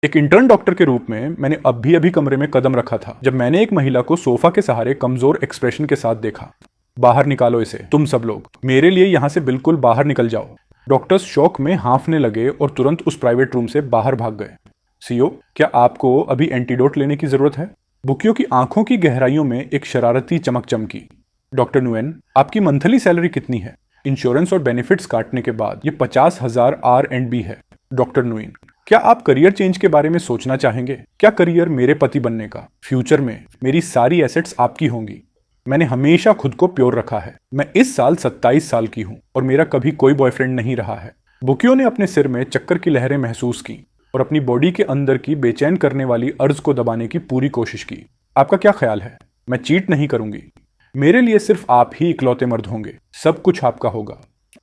एक intern doctor के रूप में मैंने अभी अभी कमरे में कदम रखा था जब मैंने एक महिला को सोफा के सहारे कमजोर एक्सप्रेशन के साथ देखा। बाहर निकालो इसे, तुम सब लोग, मेरे लिए यहां से बिल्कुल बाहर निकल जाओ। डॉक्टर्स शौक में हाँफने लगे और तुरंत उस प्राइवेट रूम से बाहर भाग गए। सीओ, क्या आपको अभी एंटीडोट लेने की जरूरत है? बुकियों की आंखों की गहराइयों में एक शरारती चमक चमकी। डॉक्टर नुएन, आपकी मंथली सैलरी कितनी है? इंश्योरेंस और बेनिफिट्स काटने के बाद ये 50,000 R&B है। डॉक्टर नुएन, क्या आप करियर चेंज के बारे में सोचना चाहेंगे? क्या करियर मेरे पति बनने का? फ्यूचर में मेरी सारी एसेट्स आपकी होंगी। मैंने हमेशा खुद को प्योर रखा है। मैं इस साल 27 साल की हूं और मेरा कभी कोई बॉयफ्रेंड नहीं रहा है। बुकियों ने अपने सिर में चक्कर की लहरें महसूस की और अपनी बॉडी के अंदर की बेचैन करने वाली अर्ज को दबाने की पूरी कोशिश की। आपका क्या ख्याल है? मैं चीट नहीं करूंगी। मेरे लिए सिर्फ आप ही इकलौते मर्द होंगे। सब कुछ आपका होगा।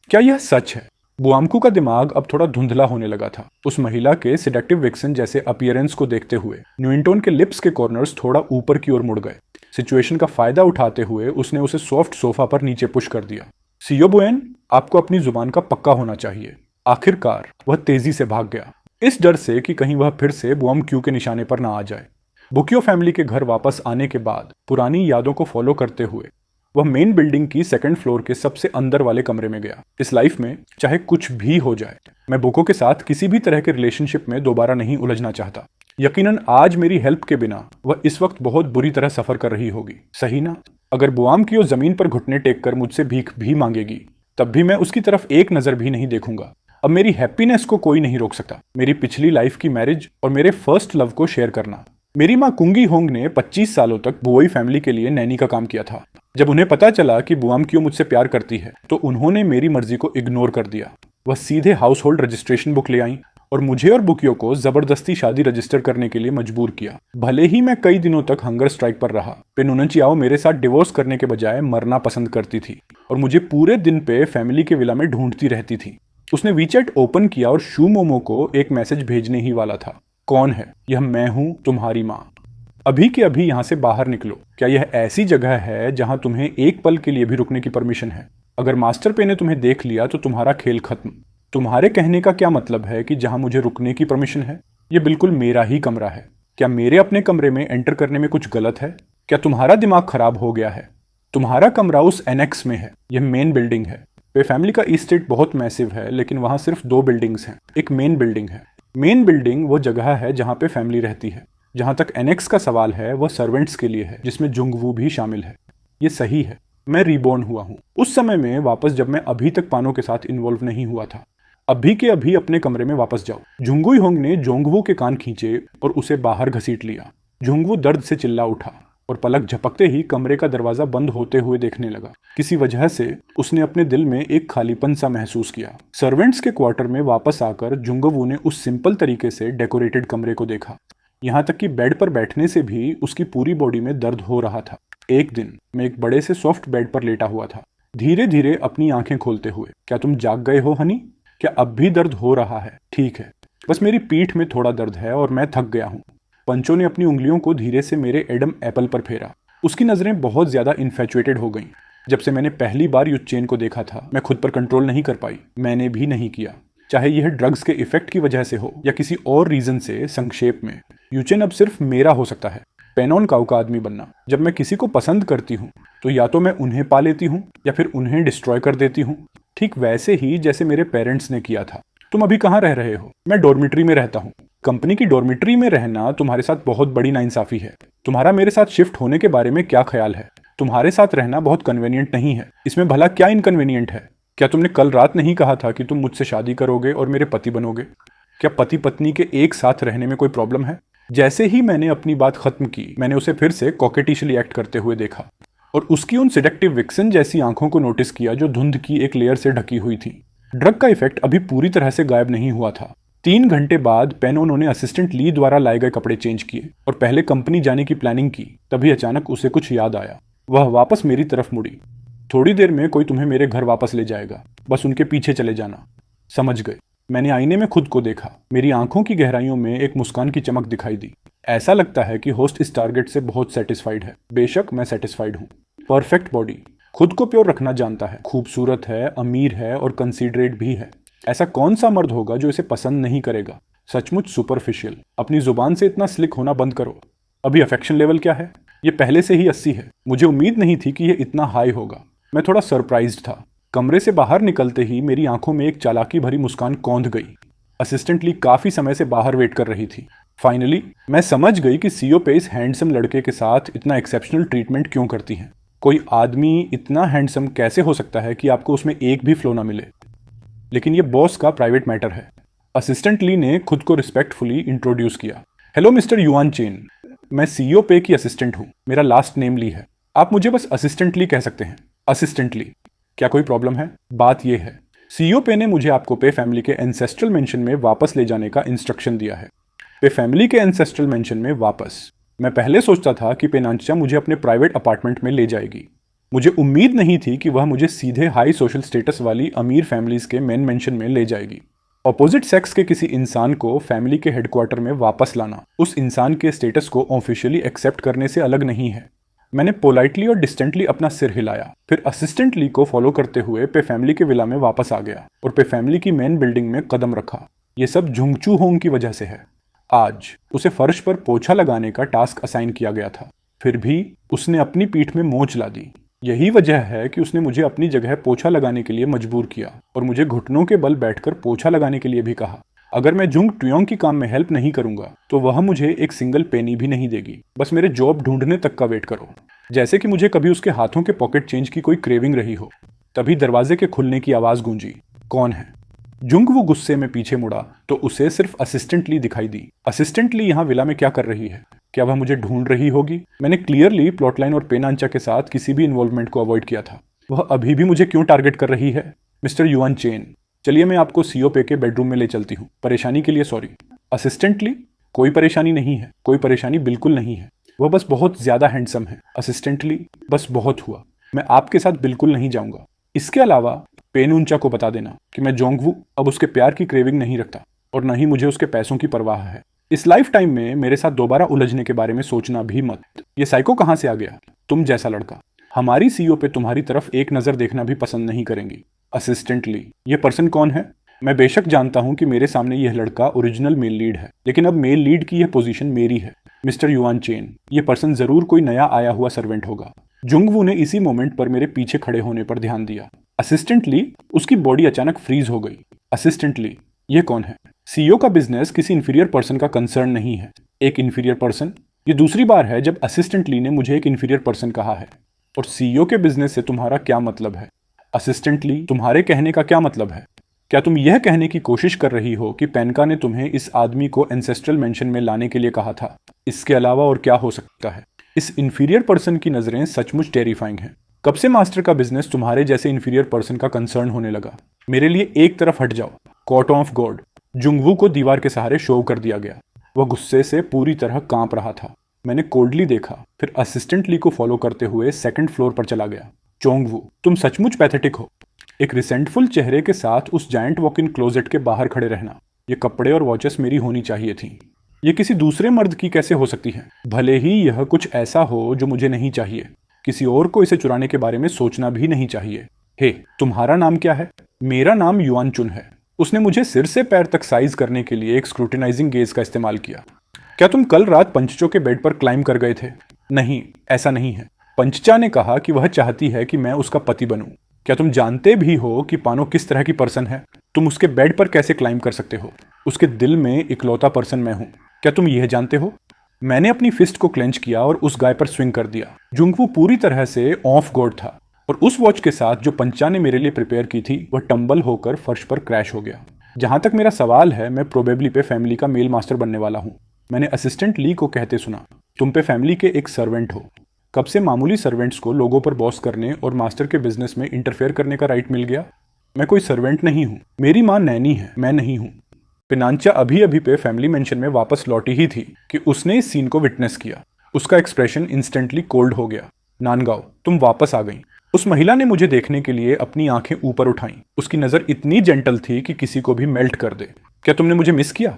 क्या यह सच है? बुआमकू का दिमाग अब थोड़ा धुंधला होने लगा था। उस महिला के सिडेक्टिव विक्सन जैसे अपीयरेंस को देखते हुए न्यूइंटन के लिप्स के कॉर्नर्स थोड़ा ऊपर की ओर मुड़ गए। सिचुएशन का फायदा उठाते हुए उसने उसे सॉफ्ट सोफा पर नीचे पुश कर दिया। सीओ बुएन, आपको अपनी जुबान का पक्का होना चाहिए। आखिरकार वह तेजी से भाग गया, इस डर से कि कहीं वह फिर से बुआमक्यू के निशाने पर ना आ जाए। बुकियो फैमिली के घर वापस आने के बाद पुरानी यादों को फॉलो करते हुए वह मेन बिल्डिंग की सेकंड फ्लोर के सबसे अंदर वाले कमरे में गया। इस लाइफ में चाहे कुछ भी हो जाए, मैं बुको के साथ किसी भी तरह के रिलेशनशिप में दोबारा नहीं उलझना चाहता। यकीनन आज मेरी हेल्प के बिना वह इस वक्त बहुत बुरी तरह सफर कर रही होगी, सही ना? अगर बुआम की ओर जमीन पर घुटने टेक कर मुझसे भीख भी मांगेगी तब भी मैं उसकी तरफ एक नजर भी नहीं देखूंगा। अब मेरी हैप्पीनेस को कोई नहीं रोक सकता। मेरी पिछली लाइफ की मैरिज और मेरे फर्स्ट लव को शेयर करना। मेरी माँ कुंगी होंग ने 25 सालों तक बुओई फैमिली के लिए नैनी का काम किया था। जब उन्हें पता चला कि बुआम क्यों मुझसे प्यार करती है तो उन्होंने मेरी मर्जी को इग्नोर कर दिया। वह सीधे हाउस होल्ड रजिस्ट्रेशन बुक ले आई और मुझे और बुकियो को जबरदस्ती शादी रजिस्टर करने के लिए मजबूर किया। भले ही मैं कई दिनों तक हंगर स्ट्राइक पर रहा, पेनुनचियाओ मेरे साथ डिवोर्स करने के बजाय मरना पसंद करती थी और मुझे पूरे दिन पे फैमिली के विला में ढूंढती रहती थी। उसने वीचैट ओपन किया और शू मोमो को एक मैसेज भेजने ही वाला था। कौन है? यह मैं हूं, तुम्हारी माँ। अभी के अभी यहां से बाहर निकलो। क्या यह ऐसी जगह है जहां तुम्हें एक पल के लिए भी रुकने की परमिशन है? अगर मास्टर पे ने तुम्हें देख लिया तो तुम्हारा खेल खत्म। तुम्हारे कहने का क्या मतलब है कि जहां मुझे रुकने की परमिशन है? यह बिल्कुल मेरा ही कमरा है। क्या मेरे अपने कमरे में एंटर करने में कुछ गलत है? क्या तुम्हारा दिमाग खराब हो गया है? तुम्हारा कमरा उस एनेक्स में है। यह मेन बिल्डिंग है। पे फैमिली का इस्टेट बहुत मैसिव है, लेकिन वहां सिर्फ 2 बिल्डिंग्स हैं। एक मेन बिल्डिंग है। मेन बिल्डिंग वो जगह है जहां पे फैमिली रहती है। जहां तक एनेक्स का सवाल है वह सर्वेंट्स के लिए है, जिसमें जुंगवू भी शामिल है। ये सही है, मैं रीबॉर्न हुआ हूँ उस समय में वापस जब मैं अभी तक पानो के साथ इन्वॉल्व नहीं हुआ था। अभी के अभी अपने कमरे में वापस जाओ। झुंगुई होंग ने जोंगवू के कान खींचे और उसे बाहर घसीट लिया। झुंगवू दर्द से चिल्ला उठा और पलक झपकते ही कमरे का दरवाजा बंद होते हुए देखने लगा। किसी वजह से उसने अपने दिल में एक खालीपन सा महसूस किया। सर्वेंट्स के क्वार्टर में वापस आकर जुंगवू ने उस सिंपल तरीके से डेकोरेटेड कमरे को देखा। यहाँ तक कि बेड पर बैठने से भी उसकी पूरी बॉडी में दर्द हो रहा था। एक दिन मैं एक बड़े से सॉफ्ट बेड पर लेटा हुआ था, धीरे धीरे अपनी आंखें खोलते हुए। क्या तुम जाग गए हो हनी? क्या अब भी दर्द हो रहा है? ठीक है, बस मेरी पीठ में थोड़ा दर्द है और मैं थक गया हूँ। पंचो ने अपनी उंगलियों को धीरे से मेरे एडम एप्पल पर फेरा। उसकी नजरें बहुत ज्यादा इन्फेचुएटेड हो गईं। जब से मैंने पहली बार युचेन को देखा था मैं खुद पर कंट्रोल नहीं कर पाई। मैंने भी नहीं किया, चाहे यह ड्रग्स के इफेक्ट की वजह से हो या किसी और रीजन से। संक्षेप में, यूचेन अब सिर्फ मेरा हो सकता है। पेनॉन काउ का आदमी बनना। जब मैं किसी को पसंद करती हूँ तो या तो मैं उन्हें पा लेती हूँ या फिर उन्हें डिस्ट्रॉय कर देती हूँ, ठीक वैसे ही जैसे मेरे पेरेंट्स ने किया था। तुम अभी कहाँ रह रहे हो? मैं डॉर्मिट्री में रहता हूँ। कंपनी की डॉर्मिट्री में रहना तुम्हारे साथ बहुत बड़ी नाइंसाफी है। तुम्हारा मेरे साथ शिफ्ट होने के बारे में क्या ख्याल है? तुम्हारे साथ रहना बहुत कन्वीनियंट नहीं है। इसमें भला क्या इनकन्वीनियंट है? क्या तुमने कल रात नहीं कहा था कि तुम मुझसे शादी करोगे और मेरे पति बनोगे? क्या पति पत्नी के एक साथ रहने में कोई प्रॉब्लम है? जैसे ही मैंने अपनी बात खत्म की, मैंने उसे फिर से कॉकेटिशली एक्ट करते हुए देखा और उसकी उन सिडेक्टिव विक्सन जैसी आंखों को नोटिस किया जो धुंध की एक लेयर से ढकी हुई थी। ड्रग का इफेक्ट अभी पूरी तरह से गायब नहीं हुआ था। 3 घंटे बाद पेनोन ने असिस्टेंट ली द्वारा लाए गए कपड़े चेंज किए और पहले कंपनी जाने की प्लानिंग की। तभी अचानक उसे कुछ याद आया। वह वापस मेरी तरफ मुड़ी। थोड़ी देर में कोई तुम्हें मेरे घर वापस ले जाएगा, बस उनके पीछे चले जाना। समझ गए। मैंने आईने में खुद को देखा। मेरी आंखों की गहराइयों में एक मुस्कान की चमक दिखाई दी। ऐसा लगता है कि होस्ट इस टारगेट से बहुत सेटिस्फाइड है। बेशक मैं सेटिस्फाइड हूँ। परफेक्ट बॉडी, खुद को प्योर रखना जानता है, खूबसूरत है, अमीर है और कंसीडरेट भी है। ऐसा कौन सा मर्द होगा जो इसे पसंद नहीं करेगा? सचमुच सुपरफिशियल। अपनी जुबान से इतना स्लिक होना बंद करो। अभी अफेक्शन लेवल क्या है? ये पहले से ही 80 है। मुझे उम्मीद नहीं थी कि ये इतना हाई होगा। मैं थोड़ा सरप्राइज्ड था। कमरे से बाहर निकलते ही मेरी आंखों में एक चालाकी भरी मुस्कान कौंध गई। असिस्टेंट ली काफी समय से बाहर वेट कर रही थी। फाइनली मैं समझ गई कि सीईओ पे इस हैंडसम लड़के के साथ इतना एक्सेप्शनल ट्रीटमेंट क्यों करती हैं। कोई आदमी इतना हैंडसम कैसे हो सकता है कि आपको उसमें एक भी फ्लो ना मिले? लेकिन ये बॉस का प्राइवेट मैटर है। असिस्टेंट ली ने खुद को रिस्पेक्टफुली इंट्रोड्यूस किया। हेलो मिस्टर युआन चेन, मैं सीईओ पे की असिस्टेंट हूँ। मेरा लास्ट नेम ली है। आप मुझे बस असिस्टेंट ली कह सकते हैं। असिस्टेंट ली। क्या कोई प्रॉब्लम है? बात यह है, सीईओ पे ने मुझे आपको पे फैमिली के एंसेस्ट्रल मेंशन में वापस ले जाने का इंस्ट्रक्शन दिया है। पे फैमिली के एंसेस्ट्रल मेंशन में वापस। मैं पहले सोचता था कि पेनांचा मुझे अपने प्राइवेट अपार्टमेंट में ले जाएगी। मुझे उम्मीद नहीं थी कि वह मुझे सीधे हाई सोशल स्टेटस वाली अमीर फैमिलीज के मेन मेंशन में ले जाएगी। ऑपोजिट सेक्स के किसी इंसान को फैमिली के हेडक्वार्टर में वापस लाना उस इंसान के स्टेटस को ऑफिशियली एक्सेप्ट करने से अलग नहीं है। मैंने पोलाइटली और डिस्टेंटली अपना सिर हिलाया, फिर असिस्टेंट ली को फॉलो करते हुए पे फैमिली के विला में वापस आ गया और पे फैमिली की मेन बिल्डिंग में कदम रखा। ये सब झुंगचू होंग की वजह से है। आज उसे फर्श पर पोछा लगाने का टास्क असाइन किया गया था, फिर भी उसने अपनी पीठ में मोच ला दी। यही वजह है कि उसने मुझे अपनी जगह पोछा लगाने के लिए मजबूर किया और मुझे घुटनों के बल बैठकर पोछा लगाने के लिए भी कहा। अगर मैं जुंग ट्युयोंग की काम में हेल्प नहीं करूंगा तो वह मुझे एक सिंगल पेनी भी नहीं देगी। बस मेरे जॉब ढूंढने तक का वेट करो। जैसे कि मुझे कभी उसके हाथों के पॉकेट चेंज की कोई क्रेविंग रही हो। तभी दरवाजे के खुलने की आवाज गूंजी। कौन है? जुंग वो गुस्से में पीछे मुड़ा तो उसे सिर्फ असिस्टेंट ली दिखाई दी। असिस्टेंट ली यहाँ विला में क्या कर रही है? क्या वह मुझे ढूंढ रही होगी? मैंने क्लियरली प्लॉटलाइन और पेनांचा के साथ किसी भी इन्वॉल्वमेंट को अवॉइड किया था। वह अभी भी मुझे क्यों टारगेट कर रही है? मिस्टर युआन चेन, चलिए मैं आपको सीईओ पे के बेडरूम में ले चलती हूँ। परेशानी के लिए सॉरी। असिस्टेंट ली, कोई परेशानी नहीं है। कोई परेशानी बिल्कुल नहीं है। वह बस बहुत ज्यादा हैंडसम है। असिस्टेंट ली, बस बहुत हुआ। मैं आपके साथ बिल्कुल नहीं जाऊंगा। इसके अलावा पेनुंचा को बता देना कि मैं जोंगवू अब उसके प्यार की क्रेविंग नहीं रखता और न ही मुझे उसके पैसों की परवाह है। इस लाइफ टाइम में मेरे साथ दोबारा उलझने के बारे में सोचना भी मत। ये साइको कहां से आ गया? तुम जैसा लड़का हमारी सीईओ पे तुम्हारी तरफ एक नजर देखना भी पसंद नहीं करेंगी। असिस्टेंट ली, ये पर्सन कौन है? मैं बेशक जानता हूं कि मेरे सामने यह लड़का ओरिजिनल मेल लीड है, लेकिन अब मेल लीड की यह पोजीशन मेरी है। मिस्टर युआन चेन, ये पर्सन जरूर कोई नया आया हुआ सर्वेंट होगा। जुंगवू ने इसी मोमेंट पर मेरे पीछे खड़े होने पर ध्यान दिया। असिस्टेंट ली, उसकी बॉडी अचानक फ्रीज हो गई। असिस्टेंट ली, ये कौन है? सीईओ का बिजनेस किसी इंफीरियर पर्सन का कंसर्न नहीं है। एक इंफीरियर पर्सन? ये दूसरी बार है जब असिस्टेंट ली ने मुझे एक इंफीरियर पर्सन कहा है। और सीईओ के बिजनेस से तुम्हारा क्या मतलब है? असिस्टेंट ली, तुम्हारे कहने का क्या मतलब है? क्या तुम यह कहने की कोशिश कर रही हो कि पेनका ने तुम्हें इस आदमी को एंसेस्ट्रल मेंशन में लाने के लिए कहा था? इसके अलावा और क्या हो सकता है? इस इंफीरियर पर्सन की नजरें सचमुच टेरिफाइंग हैं। कब से मास्टर का बिजनेस तुम्हारे जैसे इंफीरियर पर्सन का कंसर्न होने लगा? मेरे लिए एक तरफ हट जाओ। Cot of God. जुंगवू को दीवार के सहारे शो कर दिया गया। वह गुस्से से पूरी तरह कांप रहा था। मैंने कोल्डली देखा, फिर असिस्टेंट ली को फॉलो करते हुए सेकंड फ्लोर पर चला गया। चोंगवू, तुम सचमुच पैथेटिक हो। एक रिसेंटफुल चेहरे के साथ उस जायंट वॉक इन क्लोजेट के बाहर खड़े रहना। ये कपड़े और वॉचेस मेरी होनी चाहिए थी। ये किसी दूसरे मर्द की कैसे हो सकती है? भले ही यह कुछ ऐसा हो जो मुझे नहीं चाहिए। किसी और को इसे चुराने के बारे में सोचना भी नहीं चाहिए। हे, तुम्हारा नाम क्या है? मेरा नाम युआन चुन है। उसने मुझे सिर से पैर तक साइज करने के लिए एक स्क्रूटिनाइजिंग गेज का इस्तेमाल किया। क्या तुम कल रात पंचचो के बेड पर क्लाइम कर गए थे? नहीं, ऐसा नहीं है। पंचचा ने कहा कि वह चाहती है कि मैं उसका पति बनूं। क्या तुम जानते भी हो कि पानो किस तरह की पर्सन है? तुम उसके बेड पर कैसे क्लाइम कर सकते हो? उसके दिल में इकलौता पर्सन मैं हूं। क्या तुम यह जानते हो? मैंने अपनी फिस्ट को क्लेंच किया और उस गाय पर स्विंग कर दिया। जुंगवू पूरी तरह से ऑफ गॉड था और उस वॉच के साथ जो पंचा ने मेरे लिए प्रिपेयर की थी वह टंबल होकर फर्श पर क्रैश हो गया। जहां तक मेरा सवाल है, मैं प्रोबेबली पे फैमिली का मेल मास्टर बनने वाला हूं। मैंने असिस्टेंट ली को कहते सुना, तुम पे फैमिली के एक सर्वेंट हो। कब से मामूली सर्वेंट्स को लोगों पर बॉस करने और मास्टर के बिजनेस में इंटरफेयर करने का राइट मिल गया? मैं कोई सर्वेंट नहीं हूं। मेरी मां नैनी है, मैं नहीं हूं। पेनांचा अभी अभी पे फैमिली मेंशन में वापस लौटी ही थी कि उसने इस सीन को विटनेस किया। उसका एक्सप्रेशन इंस्टेंटली कोल्ड हो गया। नानगाओ, तुम वापस आ गई। उस महिला ने मुझे देखने के लिए अपनी आंखें ऊपर उठाईं। उसकी नजर इतनी जेंटल थी कि किसी को भी मेल्ट कर दे। क्या तुमने मुझे मिस किया?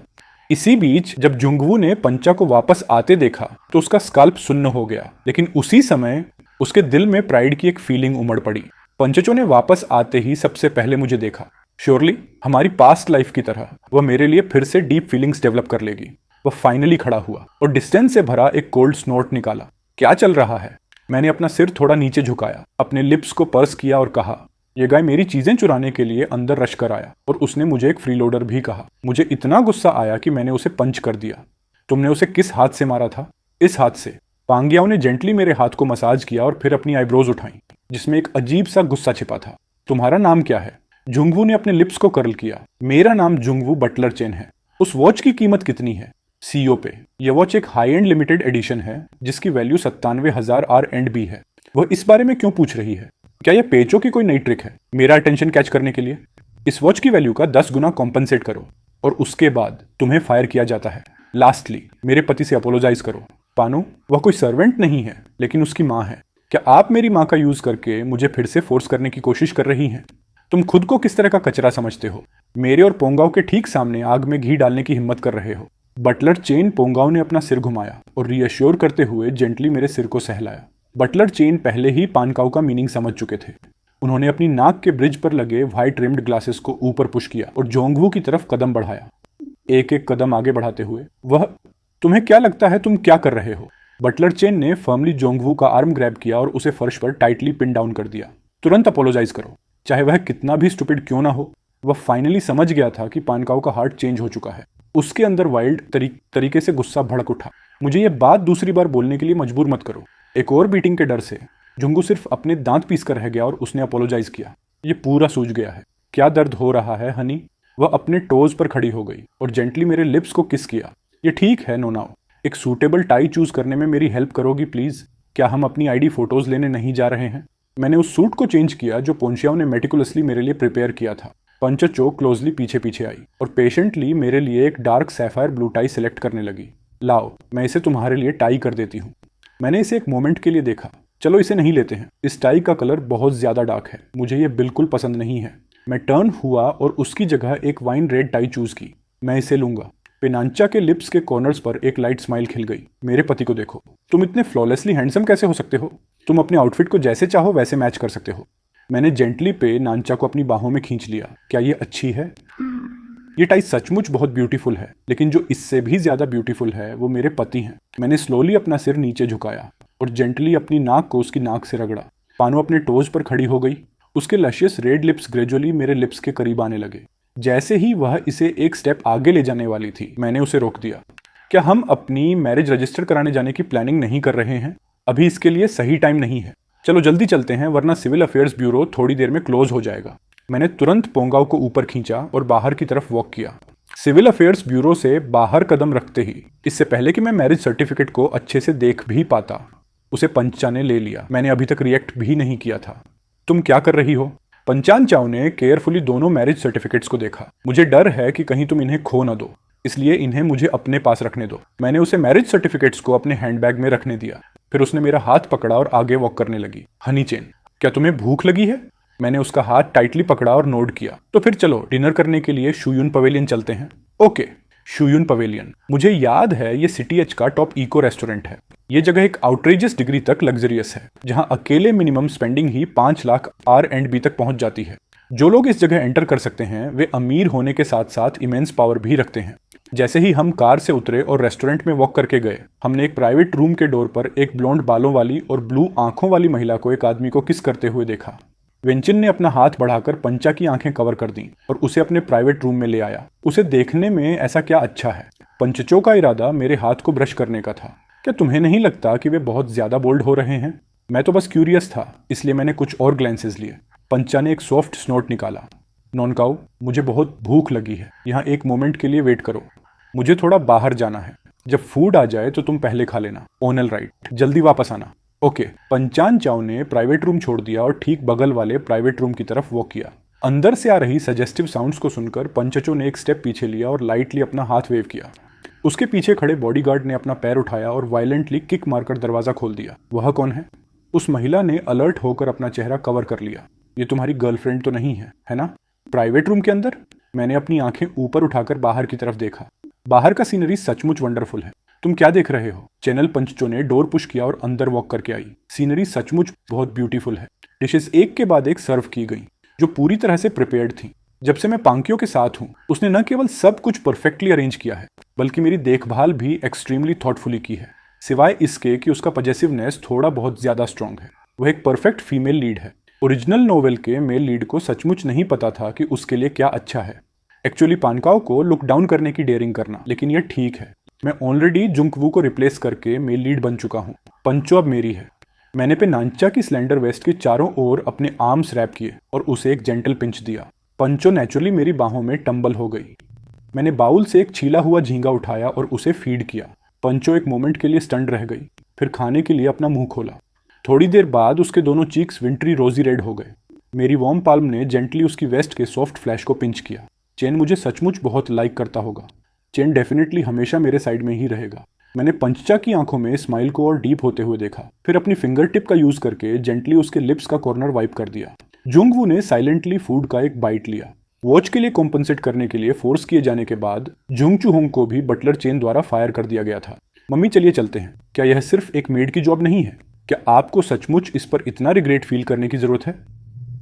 इसी बीच जब जुंगवू ने पंचा को वापस आते देखा तो उसका स्काल्प सुन्न हो गया, लेकिन उसी समय उसके दिल में प्राइड की एक फीलिंग उमड़ पड़ी। पंचचो ने वापस आते ही सबसे पहले मुझे देखा। श्योरली हमारी पास्ट लाइफ की तरह वह मेरे लिए फिर से डीप फीलिंग्स डेवलप कर लेगी। वह फाइनली खड़ा हुआ और डिस्टेंस से भरा एक कोल्ड स्नोट निकाला। क्या चल रहा है? मैंने अपना सिर थोड़ा नीचे झुकाया, अपने लिप्स को पर्स किया और कहा, यह गाय मेरी चीजें चुराने के लिए अंदर रश कर आया और उसने मुझे एक फ्रीलोडर भी कहा। मुझे इतना गुस्सा आया कि मैंने उसे पंच कर दिया। तुमने उसे किस हाथ से मारा था? इस हाथ से। पांग्याओ ने जेंटली मेरे हाथ को मसाज किया और फिर अपनी आईब्रोज उठाई, जिसमें एक अजीब सा गुस्सा छिपा था। तुम्हारा नाम क्या है? जुंगवू ने अपने लिप्स को कर्ल किया। मेरा नाम जुंगवू बटलर चेन है। उस वॉच की कीमत कितनी है? सीओ पे। यह वॉच एक हाई एंड लिमिटेड एडिशन है जिसकी वैल्यू 97,000 R&B है। वह इस बारे में क्यों पूछ रही है? क्या यह पेचो की कोई नई ट्रिक है मेरा अटेंशन कैच करने के लिए? इस वॉच की वैल्यू का 10 गुना कॉम्पनसेट करो और उसके बाद तुम्हें फायर किया जाता है। लास्टली मेरे पति से अपोलोजाइज करो। पानो, वह कोई सर्वेंट नहीं है लेकिन उसकी माँ है। क्या आप मेरी माँ का यूज करके मुझे फिर से फोर्स करने की कोशिश कर रही हैं? तुम खुद को किस तरह का कचरा समझते हो? मेरे और पोंगाओ के ठीक सामने आग में घी डालने की हिम्मत कर रहे हो। बटलर चेन पोंगाओ ने अपना सिर घुमाया और रीअश्योर करते हुए जेंटली मेरे सिर को सहलाया। बटलर चेन पहले ही पानकाऊ का मीनिंग समझ चुके थे। उन्होंने अपनी नाक के ब्रिज पर लगे व्हाइट रिम्ड ग्लासेस को ऊपर पुश किया और जोंगवू की तरफ कदम बढ़ाया। एक एक कदम आगे बढ़ाते हुए वह, तुम्हें क्या लगता है तुम क्या कर रहे हो? बटलर चेन ने फर्मली जोंगवू का आर्म ग्रैब किया और उसे फर्श पर टाइटली पिन डाउन कर दिया। तुरंत अपोलोजाइज करो, चाहे वह कितना भी स्टूपिड क्यों ना हो। वह फाइनली समझ गया था कि पानकाऊ का हार्ट चेंज हो चुका है। उसके अंदर वाइल्ड तरीके से गुस्सा भड़क उठा। मुझे यह बात दूसरी बार बोलने के लिए मजबूर मत करो। एक और बीटिंग के डर से जुंगू सिर्फ अपने दांत पीस कर रह गया और उसने अपोलोजाइज किया। ये पूरा सूझ गया है। क्या दर्द हो रहा है हनी? वह अपने टोज पर खड़ी हो गई और जेंटली मेरे लिप्स को किस किया। ये ठीक है नोनाओ, एक सूटेबल टाई चूज करने में मेरी हेल्प करोगी प्लीज? क्या हम अपनी आईडी फोटोज लेने नहीं जा रहे हैं? मैंने उस सूट को चेंज किया जो पोंशियाओ ने मेटिकुलसली मेरे लिए प्रिपेयर किया था। पंचचो क्लोजली पीछे पीछे आई और पेशेंटली मेरे लिए एक dark sapphire blue tie select करने लगी। लाओ, मैं इसे तुम्हारे लिए टाई कर देती हूँ। मैंने इसे एक मोमेंट के लिए देखा। चलो इसे नहीं लेते हैं। इस टाई का कलर बहुत ज्यादा डार्क है, मुझे ये बिल्कुल पसंद नहीं है। मैं टर्न हुआ और उसकी जगह एक वाइन रेड टाई चूज की। मैं इसे लूंगा। पेनांचा के लिप्स के कॉर्नर्स पर एक लाइट स्माइल खिल गई। मेरे पति को देखो, तुम इतने फ्लॉलेसली हैंडसम कैसे हो सकते हो? तुम अपने आउटफिट को जैसे चाहो वैसे मैच कर सकते हो। मैंने जेंटली पे नांचा को अपनी बाहों में खींच लिया। क्या ये अच्छी है? ये टाई सचमुच बहुत ब्यूटीफुल है, लेकिन जो इससे भी ज्यादा ब्यूटीफुल है वो मेरे पति हैं। मैंने स्लोली अपना सिर नीचे झुकाया और जेंटली अपनी नाक को उसकी नाक से रगड़ा। पानो अपने टोज पर खड़ी हो गई। उसके लशियस रेड लिप्स ग्रेजुअली मेरे लिप्स के करीब आने लगे। जैसे ही वह इसे एक स्टेप आगे ले जाने वाली थी, मैंने उसे रोक दिया। क्या हम अपनी मैरिज रजिस्टर कराने जाने की प्लानिंग नहीं कर रहे हैं? अभी इसके लिए सही टाइम नहीं है। चलो जल्दी चलते हैं, वरना सिविल अफेयर्स ब्यूरो थोड़ी देर में क्लोज हो जाएगा। मैंने तुरंत पोंगाओ को ऊपर खींचा और बाहर की तरफ वॉक किया। सिविल अफेयर्स ब्यूरो से बाहर कदम रखते ही, इससे पहले कि मैं मैरिज सर्टिफिकेट को अच्छे से देख भी पाता, उसे पंचा ने ले लिया। मैंने अभी तक रिएक्ट भी नहीं किया था। तुम क्या कर रही हो? पंचान चाव ने केयरफुली दोनों मैरिज सर्टिफिकेट्स को देखा। मुझे डर है कि कहीं तुम इन्हें खो न दो, इसलिए इन्हें मुझे अपने पास रखने दो। मैंने उसे मैरिज सर्टिफिकेट्स को अपने हैंडबैग में रखने दिया। फिर उसने मेरा हाथ पकड़ा और आगे वॉक करने लगी। हनी चेन, क्या तुम्हें भूख लगी है? मैंने उसका हाथ टाइटली पकड़ा और नोड किया। तो फिर चलो डिनर करने के लिए शूयुन पवेलियन चलते हैं। Okay, Shuyun pavilion. मुझे याद है ये सिटी एच का टॉप इको रेस्टोरेंट है। ये जगह एक आउटरेजियस डिग्री तक लग्जरियस है, जहां अकेले मिनिमम स्पेंडिंग ही 5 लाख R&B तक पहुंच जाती है। जो लोग इस जगह एंटर कर सकते हैं वे अमीर होने के साथ साथ इमेंस पावर भी रखते हैं। जैसे ही हम कार से उतरे और रेस्टोरेंट में वॉक करके गए, हमने एक प्राइवेट रूम के डोर पर एक ब्लॉन्ड बालों वाली और ब्लू आंखों वाली महिला को एक आदमी को किस करते हुए देखा। वेंचिन ने अपना हाथ बढ़ाकर पंचा की आंखें कवर कर दी और उसे अपने प्राइवेट रूम में ले आया। उसे देखने में ऐसा क्या अच्छा है? पंचचो का इरादा मेरे हाथ को ब्रश करने का था। क्या तुम्हें नहीं लगता कि वे बहुत ज्यादा बोल्ड हो रहे हैं? मैं तो बस क्यूरियस था, इसलिए मैंने कुछ और ग्लैंसेस लिए। पंचा ने एक सॉफ्ट स्नोट निकाला। नॉनकाऊ, मुझे बहुत भूख लगी है। यहाँ एक मोमेंट के लिए वेट करो, मुझे थोड़ा बाहर जाना है। जब फूड आ जाए तो तुम पहले खा लेना। ओनल राइट, जल्दी वापस आना। ओके। पंचान चाव ने प्राइवेट रूम छोड़ दिया और ठीक बगल वाले प्राइवेट रूम की तरफ वॉक किया। अंदर से आ रही सजेस्टिव साउंड्स को सुनकर पंचचो ने एक स्टेप पीछे लिया और लाइटली अपना हाथ वेव किया। उसके पीछे खड़े बॉडीगार्ड ने अपना पैर उठाया और वायलेंटली किक मारकर दरवाजा खोल दिया। वह कौन है? उस महिला ने अलर्ट होकर अपना चेहरा कवर कर लिया। ये तुम्हारी गर्लफ्रेंड तो नहीं है ना? प्राइवेट रूम के अंदर? मैंने अपनी आंखें ऊपर उठाकर बाहर की तरफ देखा। बाहर का सीनरी सचमुच वंडरफुल है। तुम क्या देख रहे हो? चैनल पंचचो ने डोर पुश किया और अंदर वॉक करके आई। सीनरी सचमुच बहुत ब्यूटीफुल है। डिशेस एक के बाद एक सर्व की गई, जो पूरी तरह से प्रिपेयर्ड थी। जब से मैं पांक्यो के साथ हूँ उसने न केवल सब कुछ परफेक्टली अरेंज किया है बल्कि मेरी देखभाल भी एक्सट्रीमली थॉटफुली की है, सिवाय इसके कि उसका पॉजेसिवनेस थोड़ा बहुत ज्यादा स्ट्रांग है। वह एक परफेक्ट फीमेल लीड है। ओरिजिनल नोवेल के मेल लीड को सचमुच नहीं पता था कि उसके लिए क्या अच्छा है, एक्चुअली पानकाओ को लुक डाउन करने की डेयरिंग करना। लेकिन यह ठीक है, मैं ऑलरेडी जुंगवू को रिप्लेस करके मेल लीड बन चुका हूँ। पंचो अब मेरी है। मैंने पे नांचा की स्लेंडर वेस्ट के चारों ओर अपने आर्म्स रैप किए और उसे एक जेंटल पिंच दिया। पंचो नेचुरली मेरी बाहों में टंबल हो गई। मैंने बाउल से एक छीला हुआ झींगा उठाया और उसे फीड किया। पंचो एक मोमेंट के लिए स्टंड रह गई, फिर खाने के लिए अपना मुंह खोला। थोड़ी देर बाद उसके दोनों चीक्स विंट्री रोजी रेड हो गए। मेरी वार्म पाल्म ने जेंटली उसकी वेस्ट के सॉफ्ट फ्लैश को पिंच किया। चेन मुझे सचमुच बहुत लाइक करता होगा। चेन डेफिनेटली हमेशा मेरे साइड में ही रहेगा। मैंने पंचा की आंखों में स्माइल को और डीप होते हुए देखा, फिर अपनी फिंगर टिप का यूज करके जेंटली उसके लिप्स का कॉर्नर वाइप कर दिया। जुंगवू ने साइलेंटली फूड का एक बाइट लिया। वॉच के लिए कॉम्पनसेट करने के लिए फोर्स किए जाने के बाद जुंग चूहोंग को भी बटलर चेन द्वारा फायर कर दिया गया था। मम्मी चलिए चलते हैं। क्या यह सिर्फ एक मेड की जॉब नहीं है? क्या आपको सचमुच इस पर इतना रिग्रेट फील करने की जरूरत है?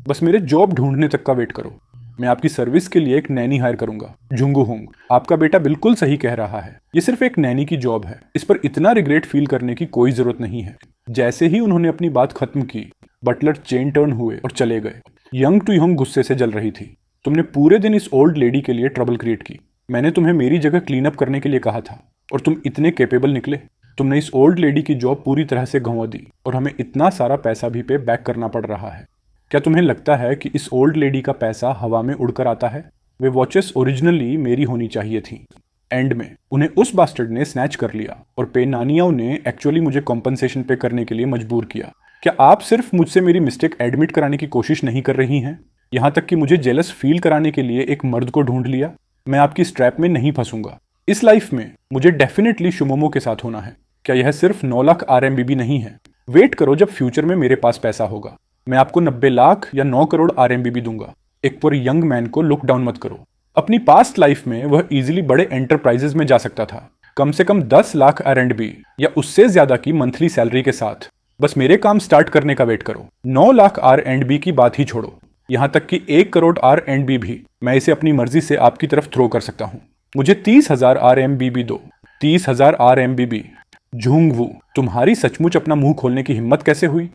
बस मेरे जॉब ढूंढने तक का वेट करो। मैं आपकी सर्विस के लिए एक नैनी हायर करूंगा। जुंगू होंग, आपका बेटा बिल्कुल सही कह रहा है। ये सिर्फ एक नैनी की जॉब है, इस पर इतना रिग्रेट फील करने की कोई जरूरत नहीं है। जैसे ही उन्होंने अपनी बात खत्म की, बटलर चेन टर्न हुए और चले गए। यंग टू यंग गुस्से से जल रही थी। तुमने पूरे दिन इस ओल्ड लेडी के लिए ट्रबल क्रिएट की। मैंने तुम्हें मेरी जगह क्लीन अप करने के लिए कहा था और तुम इतने कैपेबल निकले। तुमने इस ओल्ड लेडी की जॉब पूरी तरह से गंवा दी और हमें इतना सारा पैसा भी पे बैक करना पड़ रहा है। क्या तुम्हें लगता है कि इस ओल्ड लेडी का पैसा हवा में उड़कर आता है? वे वॉचेस ओरिजिनली मेरी होनी चाहिए थी। एंड में उन्हें उस बास्टर्ड ने स्नैच कर लिया और पे नानियाओं ने एक्चुअली मुझे कॉम्पनसेशन पे करने के लिए मजबूर किया। क्या आप सिर्फ मुझसे मेरी मिस्टेक एडमिट कराने की कोशिश नहीं कर रही हैं? यहाँ तक कि मुझे जेलस फील कराने के लिए एक मर्द को ढूंढ लिया। मैं आपकी स्ट्रैप में नहीं फंसूंगा। इस लाइफ में मुझे डेफिनेटली शुमोमो के साथ होना है। क्या यह सिर्फ 9 लाख RMBB नहीं है? वेट करो, जब फ्यूचर में मेरे पास पैसा होगा मैं आपको 90 लाख या 9 करोड़ RMBB दूंगा। एक पर यंग मैन को लुक डाउन मत करो। अपनी पास्ट लाइफ में वह इजीली बड़े एंटरप्राइजेस में जा सकता था, कम से कम 10 लाख RMB या उससे ज्यादा की मंथली सैलरी के साथ। बस मेरे काम स्टार्ट करने का वेट करो। 9 लाख RMB की बात ही छोड़ो, यहाँ तक कि 1 करोड़ RMB भी मैं इसे अपनी मर्जी से आपकी तरफ थ्रो कर सकता हूँ। मुझे 30,000 RMBB दो। 30,000 RMBB। जुंगवू, तुम्हारी सचमुच अपना मुंह खोलने की हिम्मत कैसे हुई?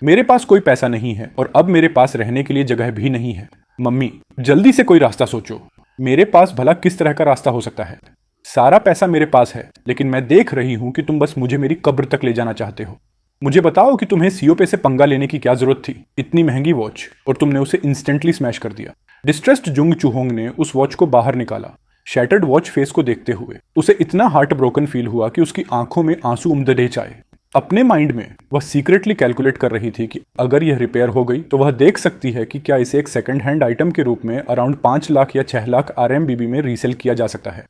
मेरे पास कोई पैसा नहीं है और अब मेरे पास रहने के लिए जगह भी नहीं है। मम्मी, जल्दी से कोई रास्ता सोचो। मेरे पास भला किस तरह का रास्ता हो सकता है? सारा पैसा मेरे पास है, लेकिन मैं देख रही हूं कि तुम बस मुझे मेरी कब्र तक ले जाना चाहते हो। मुझे बताओ कि तुम्हें सीओपे से पंगा लेने की क्या जरूरत थी? इतनी महंगी वॉच, और तुमने उसे इंस्टेंटली स्मैश कर दिया। डिस्ट्रेस्ड जुंग चूहोंग ने उस वॉच को बाहर निकाला। शैटर्ड वॉच फेस को देखते हुए उसे इतना हार्ट ब्रोकन फील हुआ कि उसकी आंखों में आंसू उमड़े आए। अपने माइंड में वह सीक्रेटली कैलकुलेट कर रही थी कि अगर यह रिपेयर हो गई तो वह देख सकती है कि क्या इसे एक सेकंड हैंड आइटम के रूप में अराउंड 5 लाख या 6 लाख RMBB में रीसेल किया जा सकता है।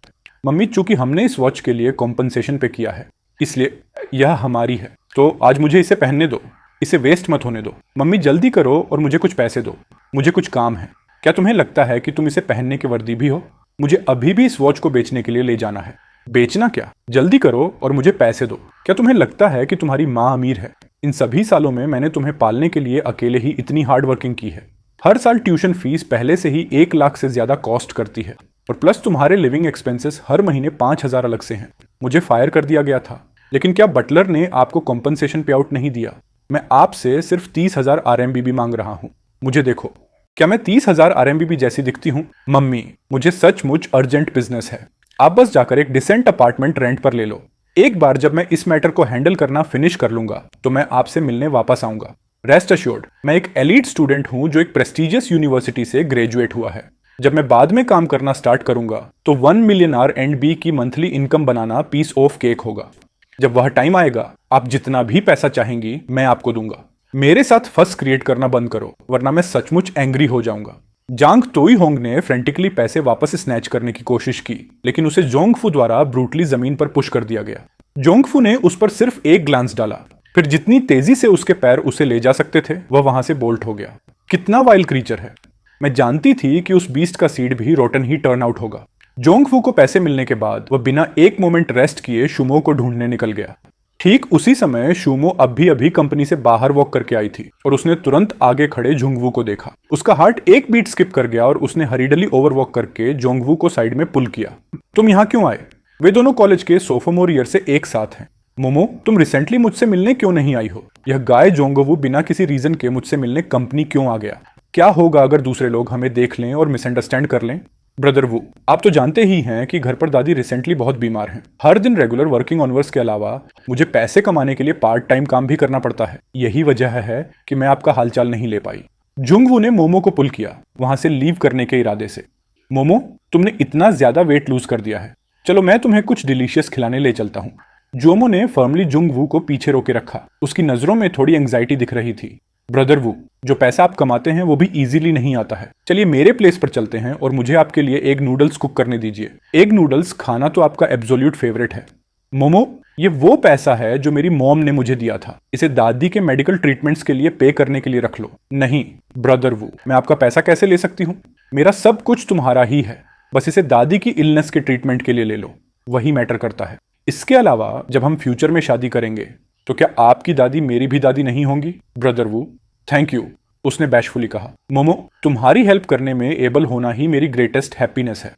मम्मी, चूंकि हमने इस वॉच के लिए कॉम्पनसेशन पे किया है, इसलिए यह हमारी है, तो आज मुझे इसे पहनने दो। इसे वेस्ट मत होने दो। मम्मी, जल्दी करो और मुझे कुछ पैसे दो। मुझे कुछ काम है। क्या तुम्हें लगता है कि तुम इसे पहनने के वर्दी भी हो? मुझे अभी भी इस वॉच को बेचने के लिए ले जाना है। बेचना क्या? जल्दी करो और मुझे पैसे दो। क्या तुम्हें लगता है कि तुम्हारी माँ अमीर है? इन सभी सालों में मैंने तुम्हें पालने के लिए अकेले ही इतनी हार्ड वर्किंग की है। हर साल ट्यूशन फीस पहले से ही 1 लाख से ज्यादा कॉस्ट करती है, और प्लस तुम्हारे लिविंग एक्सपेंसेस हर महीने 5,000 अलग से हैं। मुझे फायर कर दिया गया था, लेकिन क्या बटलर ने आपको कॉम्पनसेशन पे आउट नहीं दिया? मैं आपसे सिर्फ 30,000 RMBB मांग रहा हूँ। मुझे देखो, क्या मैं 30,000 RMBB जैसी दिखती हूँ? मम्मी, मुझे सचमुच अर्जेंट बिजनेस है। आप बस जाकर एक डिसेंट अपार्टमेंट रेंट पर ले लो। एक बार जब मैं इस मैटर को हैंडल करना फिनिश कर लूंगा तो मैं आपसे मिलने वापस आऊंगा। रेस्ट अश्योर्ड, मैं एक एलीट स्टूडेंट हूं जो एक प्रेस्टिजियस यूनिवर्सिटी से ग्रेजुएट हुआ है। जब मैं बाद में काम करना स्टार्ट करूंगा तो 1 मिलियन RMB की मंथली इनकम बनाना पीस ऑफ केक होगा। जब वह टाइम आएगा, आप जितना भी पैसा चाहेंगी मैं आपको दूंगा। मेरे साथ फस क्रिएट करना बंद करो, वरना मैं सचमुच एंग्री हो जाऊंगा। जांग तोई होंग ने फ्रेंटिकली पैसे वापस स्नैच करने की कोशिश की, लेकिन उसे जोंगफू द्वारा ब्रूटली जमीन पर पुश कर दिया गया। जोंगफू ने उस पर सिर्फ एक ग्लांस डाला, फिर जितनी तेजी से उसके पैर उसे ले जा सकते थे वह वहां से बोल्ट हो गया। कितना वाइल्ड क्रीचर है। मैं जानती थी कि उस बीस्ट का सीड भी रोटन ही टर्न आउट होगा। जोंगफू को पैसे मिलने के बाद वह बिना एक मोमेंट रेस्ट किए शुमो को ढूंढने निकल गया। ठीक उसी समय शूमो अभी अभी कंपनी से बाहर वॉक करके आई थी और उसने तुरंत आगे खड़े जोंगवू को देखा। उसका हार्ट एक बीट स्किप कर गया और उसने हरीडली ओवर वॉक करके जोंगवू को साइड में पुल किया। तुम यहाँ क्यों आए? वे दोनों कॉलेज के सोफोमोर ईयर से एक साथ हैं। मोमो, तुम रिसेंटली मुझसे मिलने क्यों नहीं आई हो? यह गाय जोंगवू बिना किसी रीजन के मुझसे मिलने कंपनी क्यों आ गया? क्या होगा अगर दूसरे लोग हमें देख लें और मिसअंडरस्टैंड कर लें? ब्रदर वू, आप तो जानते ही हैं कि घर पर दादी रिसेंटली बहुत बीमार हैं। हर दिन रेगुलर वर्किंग ऑनवर्स के अलावा मुझे पैसे कमाने के लिए पार्ट टाइम काम भी करना पड़ता है। यही वजह है कि मैं आपका हालचाल नहीं ले पाई। जुंगवू ने मोमो को पुल किया, वहां से लीव करने के इरादे से। मोमो, तुमने इतना ज्यादा वेट लूज कर दिया है। चलो मैं तुम्हें कुछ डिलीशियस खिलाने ले चलता हूँ। जोमो ने फर्मली जुंगवू को पीछे रोके रखा। उसकी नजरों में थोड़ी एंग्जाइटी दिख रही थी। ब्रदर वू, जो पैसा आप कमाते हैं वो भी इजीली नहीं आता है। चलिए मेरे प्लेस पर चलते हैं और मुझे आपके लिए एग नूडल्स कुक करने दीजिए। एग नूडल्स खाना तो आपका एब्सोल्यूट फेवरेट है। मोमो, ये वो पैसा है जो मेरी मॉम ने मुझे दिया था। इसे दादी के मेडिकल ट्रीटमेंट्स के लिए पे करने के लिए रख लो। नहीं ब्रदर वू, मैं आपका पैसा कैसे ले सकती हूँ? मेरा सब कुछ तुम्हारा ही है, बस इसे दादी की इलनेस के ट्रीटमेंट के लिए ले लो, वही मैटर करता है। इसके अलावा जब हम फ्यूचर में शादी करेंगे तो क्या आपकी दादी मेरी भी दादी नहीं होंगी? ब्रदर वू, थैंक यू, उसने बैशफुली कहा। मोमो, तुम्हारी हेल्प करने में एबल होना ही मेरी ग्रेटेस्ट हैप्पीनेस है।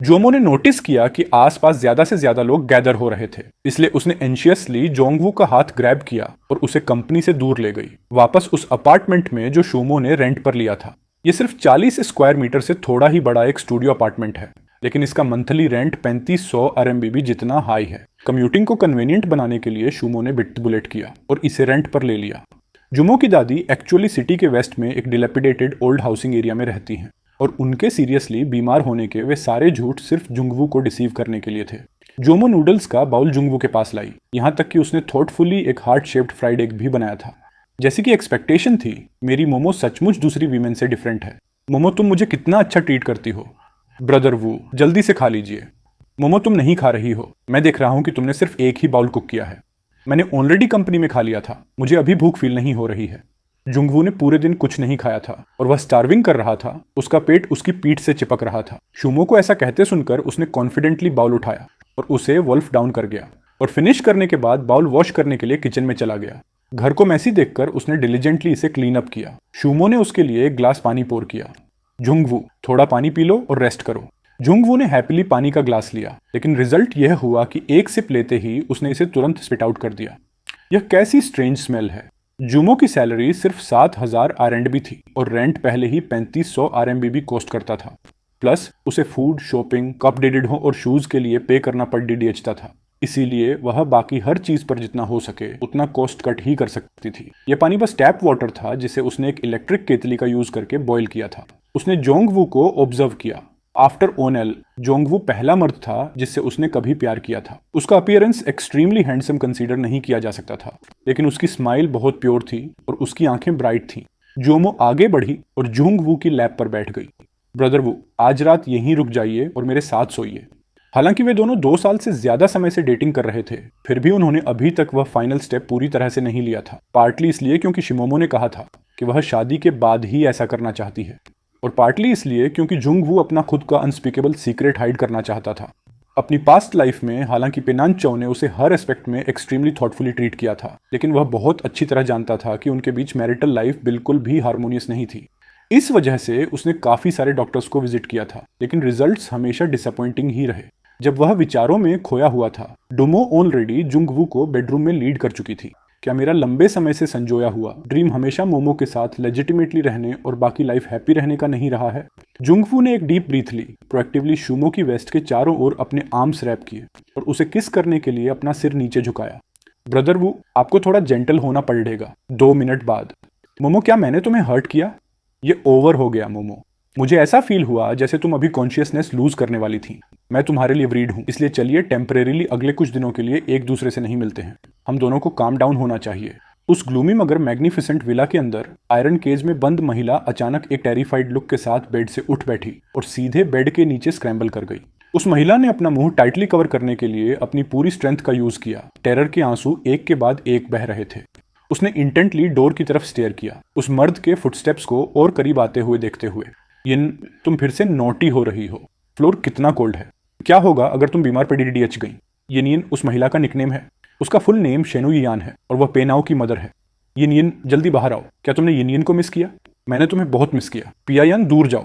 जोमो ने नोटिस किया कि आसपास ज्यादा से ज्यादा लोग गैदर हो रहे थे, इसलिए उसने एंशियसली जोंगवू का हाथ ग्रैब किया और उसे कंपनी से दूर ले गई, वापस उस अपार्टमेंट में जो शूमो ने रेंट पर लिया था। ये सिर्फ 40 स्क्वायर मीटर से थोड़ा ही बड़ा एक स्टूडियो अपार्टमेंट है, लेकिन इसका मंथली रेंट 3500 RMBB जितना हाई है। कम्यूटिंग को कन्वीनियंट बनाने के लिए शूमो ने बिट बुलेट किया और इसे रेंट पर ले लिया। जुमो की दादी एक्चुअली सिटी के वेस्ट में एक डिलेपिडेटेड ओल्ड हाउसिंग एरिया में रहती हैं और उनके सीरियसली बीमार होने के वे सारे झूठ सिर्फ जुंगवू को डिसीव करने के लिए थे। जोमो नूडल्स का बाउल जुंगवू के पास लाई, यहाँ तक कि उसने थॉटफुली एक हार्ट शेप्ड फ्राइड एग भी बनाया था। जैसी कि एक्सपेक्टेशन थी, मेरी मोमो सचमुच दूसरी वीमेन से डिफरेंट है। मोमो, तुम मुझे कितना अच्छा ट्रीट करती हो। ब्रदर वू, जल्दी से खा लीजिए। मोमो, तुम नहीं खा रही हो, मैं देख रहा हूं कि तुमने सिर्फ एक ही बाउल कुक किया है। मैंने ऑलरेडी कंपनी में खा लिया था, मुझे अभी भूख फील नहीं हो रही है। जुंगवू ने पूरे दिन कुछ नहीं खाया था और वह स्टार्विंग कर रहा था। उसका पेट उसकी पीठ से चिपक रहा था। शूमो को ऐसा कहते सुनकर उसने कॉन्फिडेंटली बाउल उठाया और उसे वॉल्फ डाउन कर गया और फिनिश करने के बाद बाउल वॉश करने के लिए किचन में चला गया। घर को मैसी देखकर उसने डिलीजेंटली इसे क्लीन अप किया। शूमो ने उसके लिए एक ग्लास पानी पोर किया। जुंगवू, थोड़ा पानी पी लो और रेस्ट करो। जुंगवू ने हैप्पीली पानी का ग्लास लिया, लेकिन रिजल्ट यह हुआ कि एक सिप लेते ही उसने इसे तुरंत स्पिट आउट कर दिया। यह कैसी स्ट्रेंज स्मेल है। जुमो की सैलरी सिर्फ 7000 RMB थी और रेंट पहले ही 3500 RMB कॉस्ट करता था। प्लस उसे फूड, शॉपिंग, कप डिडिडो और शूज के लिए पे करना पर DDHता था। इसीलिए वह बाकी हर चीज पर जितना हो सके उतना कॉस्ट कट ही कर सकती थी। यह पानी बस टैप वाटर था जिसे उसने एक इलेक्ट्रिक केतली का यूज करके बॉईल किया था। उसने जोंगवू को ऑब्जर्व किया। आफ्टर ओनेल, जोंगवू पहला मर्द था जिससे उसने कभी प्यार किया था। उसका अपीयरेंस एक्सट्रीमली हैंडसम कंसीडर नहीं किया जा सकता था, लेकिन उसकी स्माइल बहुत प्योर थी और उसकी आंखें ब्राइट थीं। जोमो आगे बढ़ी और जोंगवू की लैप पर बैठ गई। ब्रदर वू, आज रात यहीं रुक जाइए और मेरे साथ सोइए। हालांकि वे दोनों 2 साल से ज्यादा समय से डेटिंग कर रहे थे, फिर भी उन्होंने अभी तक वह फाइनल स्टेप पूरी तरह से नहीं लिया था। पार्टली इसलिए क्योंकि शिमोमो ने कहा था कि वह शादी के बाद ही ऐसा करना चाहती है, और पार्टली इसलिए क्योंकि जुंगवू अपना खुद का अनस्पीकेबल सीक्रेट हाइड करना चाहता था। अपनी पास्ट लाइफ में हालांकि पेनांचो ने उसे हर एस्पेक्ट में एक्सट्रीमली थॉटफुली ट्रीट किया था, लेकिन वह बहुत अच्छी तरह जानता था कि उनके बीच मैरिटल लाइफ बिल्कुल भी हार्मोनियस नहीं थी। इस वजह से उसने काफी सारे डॉक्टर्स को विजिट किया था, लेकिन रिजल्ट्स हमेशा डिसअपॉइंटिंग ही रहे। जब वह विचारों में खोया हुआ था, डोमो ऑलरेडी जुंगवू को बेडरूम में लीड कर चुकी थी। क्या मेरा लंबे समय से संजोया हुआ ड्रीम हमेशा मोमो के साथ लेजिटिमेटली रहने और बाकी लाइफ हैप्पी रहने का नहीं रहा है? जुंगवू ने एक डीप ब्रीथ ली, प्रोएक्टिवली शूमो की वेस्ट के चारों ओर अपने आर्म्स रैप किए और उसे किस करने के लिए अपना सिर नीचे झुकाया। ब्रदर वू, आपको थोड़ा जेंटल होना पड़ेगा। 2 मिनट बाद। मोमो, क्या मैंने तुम्हें हर्ट किया? ये ओवर हो गया मोमो। मुझे ऐसा फील हुआ जैसे तुम अभी कॉन्शियसनेस लूज करने वाली थी। मैं तुम्हारे लिए वरीड हूँ, इसलिए चलिए टेम्परेरीली अगले कुछ दिनों के लिए एक दूसरे से नहीं मिलते हैं। हम दोनों को काम डाउन होना चाहिए। उस ग्लूमी मगर मैग्निफिसेंट विला के अंदर आयरन केज में बंद महिला अचानक एक टेरिफाइड लुक के साथ बेड से उठ बैठी और सीधे बेड के नीचे स्क्रैम्बल कर गई। उस महिला ने अपना मुंह टाइटली कवर करने के लिए अपनी पूरी स्ट्रेंथ का यूज किया। टेरर के आंसू एक के बाद एक बह रहे थे। उसने इंटेंटली डोर की तरफ स्टेयर किया, उस मर्द के फुटस्टेप्स को और करीब आते हुए देखते हुए। यिन, तुम फिर से नॉटी हो रही हो। फ्लोर कितना कोल्ड है। क्या होगा अगर तुम बीमार पड़ी DDH गई? यिन उस महिला का निकनेम है। उसका फुल नेम शेनु यान है और वह पेनाओ की मदर है। यिन यिन, जल्दी बाहर आओ। क्या तुमने यिन यिन को मिस किया? मैंने तुम्हें बहुत मिस किया। पियायान, दूर जाओ।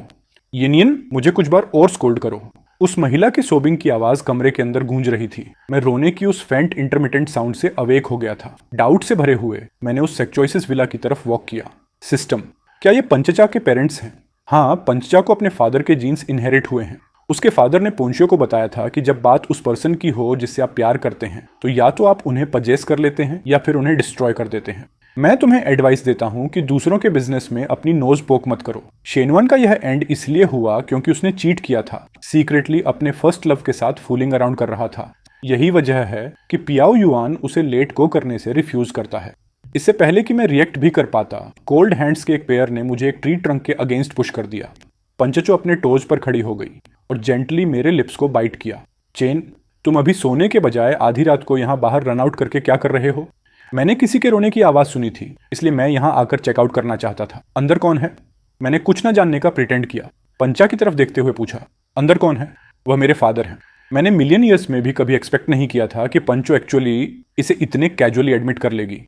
यिन यिन, मुझे कुछ बार और स्कोल्ड करो। उस महिला की सोबिंग की आवाज कमरे के अंदर गूंज रही थी। मैं रोने की उस फेंट इंटरमिटेंट साउंड से अवेक हो गया था। डाउट से भरे हुए मैंने उस सेक्चुइसिस विला की तरफ वॉक किया। सिस्टम, क्या ये पंचचा के पेरेंट्स हैं? हाँ, पंचचा को अपने फादर के जीन्स इनहेरिट हुए हैं। उसके फादर ने पोंशियो को बताया था कि जब बात उस पर्सन की हो जिससे आप प्यार करते हैं तो या तो आप उन्हें पजेस कर लेते हैं या फिर उन्हें डिस्ट्रॉय कर देते हैं। मैं तुम्हें एडवाइस देता हूं कि दूसरों के बिजनेस में अपनी नोज पोक मत करो। शेनवन का यह एंड इसलिए हुआ क्योंकि उसने चीट किया था, सीक्रेटली अपने फर्स्ट लव के साथ फूलिंग अराउंड कर रहा था। यही वजह है कि पियाओ युआन उसे लेट गो करने से रिफ्यूज करता है। इससे पहले कि मैं रिएक्ट भी कर पाता, कोल्ड हैंड्स के एक पेयर ने मुझे एक ट्री ट्रंक के अगेंस्ट पुश कर दिया। पंचचो अपने टोज पर खड़ी हो गई और जेंटली मेरे लिप्स को बाइट किया। चेन, तुम अभी सोने के बजाय आधी रात को यहाँ बाहर रन आउट करके क्या कर रहे हो? मैंने किसी के रोने की आवाज सुनी थी, इसलिए मैं यहाँ आकर चेकआउट करना चाहता था। अंदर कौन है? मैंने कुछ न जानने का प्रिटेंड किया। पंचा की तरफ देखते हुए पूछा, अंदर कौन है? वह मेरे फादर हैं। मैंने मिलियन ईयर्स में भी कभी एक्सपेक्ट नहीं किया था कि पंचो एक्चुअली इसे इतने कैजुअली एडमिट कर लेगी।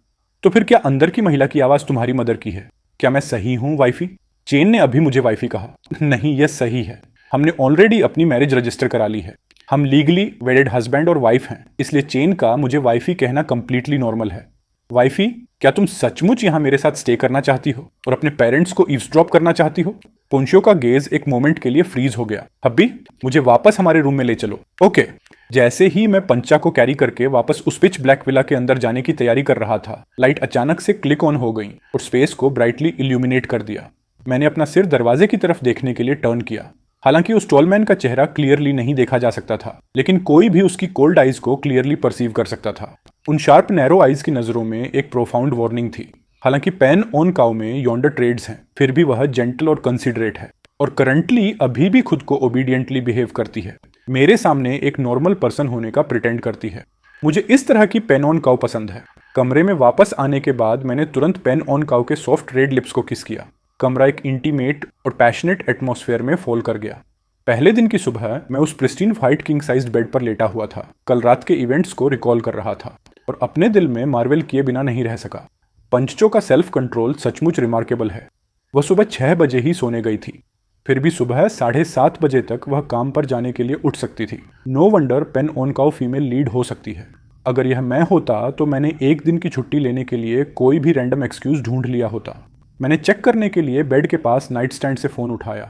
तो फिर क्या अंदर की महिला की आवाज तुम्हारी मदर की है? क्या मैं सही हूँ वाइफी? चेन ने अभी मुझे वाइफी कहा। नहीं, यह सही है। हमने ऑलरेडी अपनी मैरिज रजिस्टर करा ली है। हम लीगली वेडेड हस्बैंड और वाइफ हैं, इसलिए चेन का मुझे वाइफी कहना कंप्लीटली नॉर्मल है। वाइफी, क्या तुम सचमुच यहाँ मेरे साथ स्टे करना चाहती हो और अपने पेरेंट्स को ईव्सड्रॉप करना चाहती हो? पोंशियो का गेज एक मोमेंट के लिए फ्रीज हो गया। हब्बी, मुझे वापस हमारे रूम में ले चलो। ओके। जैसे ही मैं पंचा को कैरी करके वापस उस पिच ब्लैक विला के अंदर जाने की तैयारी कर रहा था, लाइट अचानक से क्लिक ऑन हो गई और स्पेस को ब्राइटली इल्यूमिनेट कर दिया। मैंने अपना सिर दरवाजे की तरफ देखने के लिए टर्न किया। हालांकि उस टॉलमैन का चेहरा क्लियरली नहीं देखा जा सकता था, लेकिन कोई भी उसकी कोल्ड आइज को क्लियरली परसीव कर सकता था। उन शार्प नैरो आइज की नजरों में एक प्रोफाउंड वार्निंग थी। हालांकि पेन ऑन काउ में योंडर ट्रेड्स हैं, फिर भी वह जेंटल और कंसिडरेट है और करंटली अभी भी खुद को ओबीडियंटली बिहेव करती है। मेरे सामने एक नॉर्मल पर्सन होने का प्रिटेंड करती है। मुझे इस तरह की पेन ऑन काउ पसंद है। कमरे में वापस आने के बाद मैंने तुरंत पेन ऑन काउ के सॉफ्ट रेड लिप्स को किस किया। कमरा एक इंटीमेट और पैशनेट एटमॉस्फेयर में फॉल कर गया। पहले दिन की सुबह मैं उस pristine white king sized bed पर लेटा हुआ था। कल रात के इवेंट्स को रिकॉल कर रहा था और अपने दिल में मार्वेल किए बिना नहीं रह सका। पंचचो का सेल्फ कंट्रोल सचमुच रिमार्केबल है। वह सुबह 6 बजे ही सोने गई थी, फिर भी सुबह 7:30 बजे तक वह काम पर जाने के लिए उठ सकती थी। No wonder pen on cow female lead हो सकती है। अगर यह मैं होता तो मैंने एक दिन की छुट्टी लेने के लिए कोई भी रैंडम एक्सक्यूज ढूंढ लिया होता। मैंने चेक करने के लिए बेड के पास नाइट स्टैंड से फ़ोन उठाया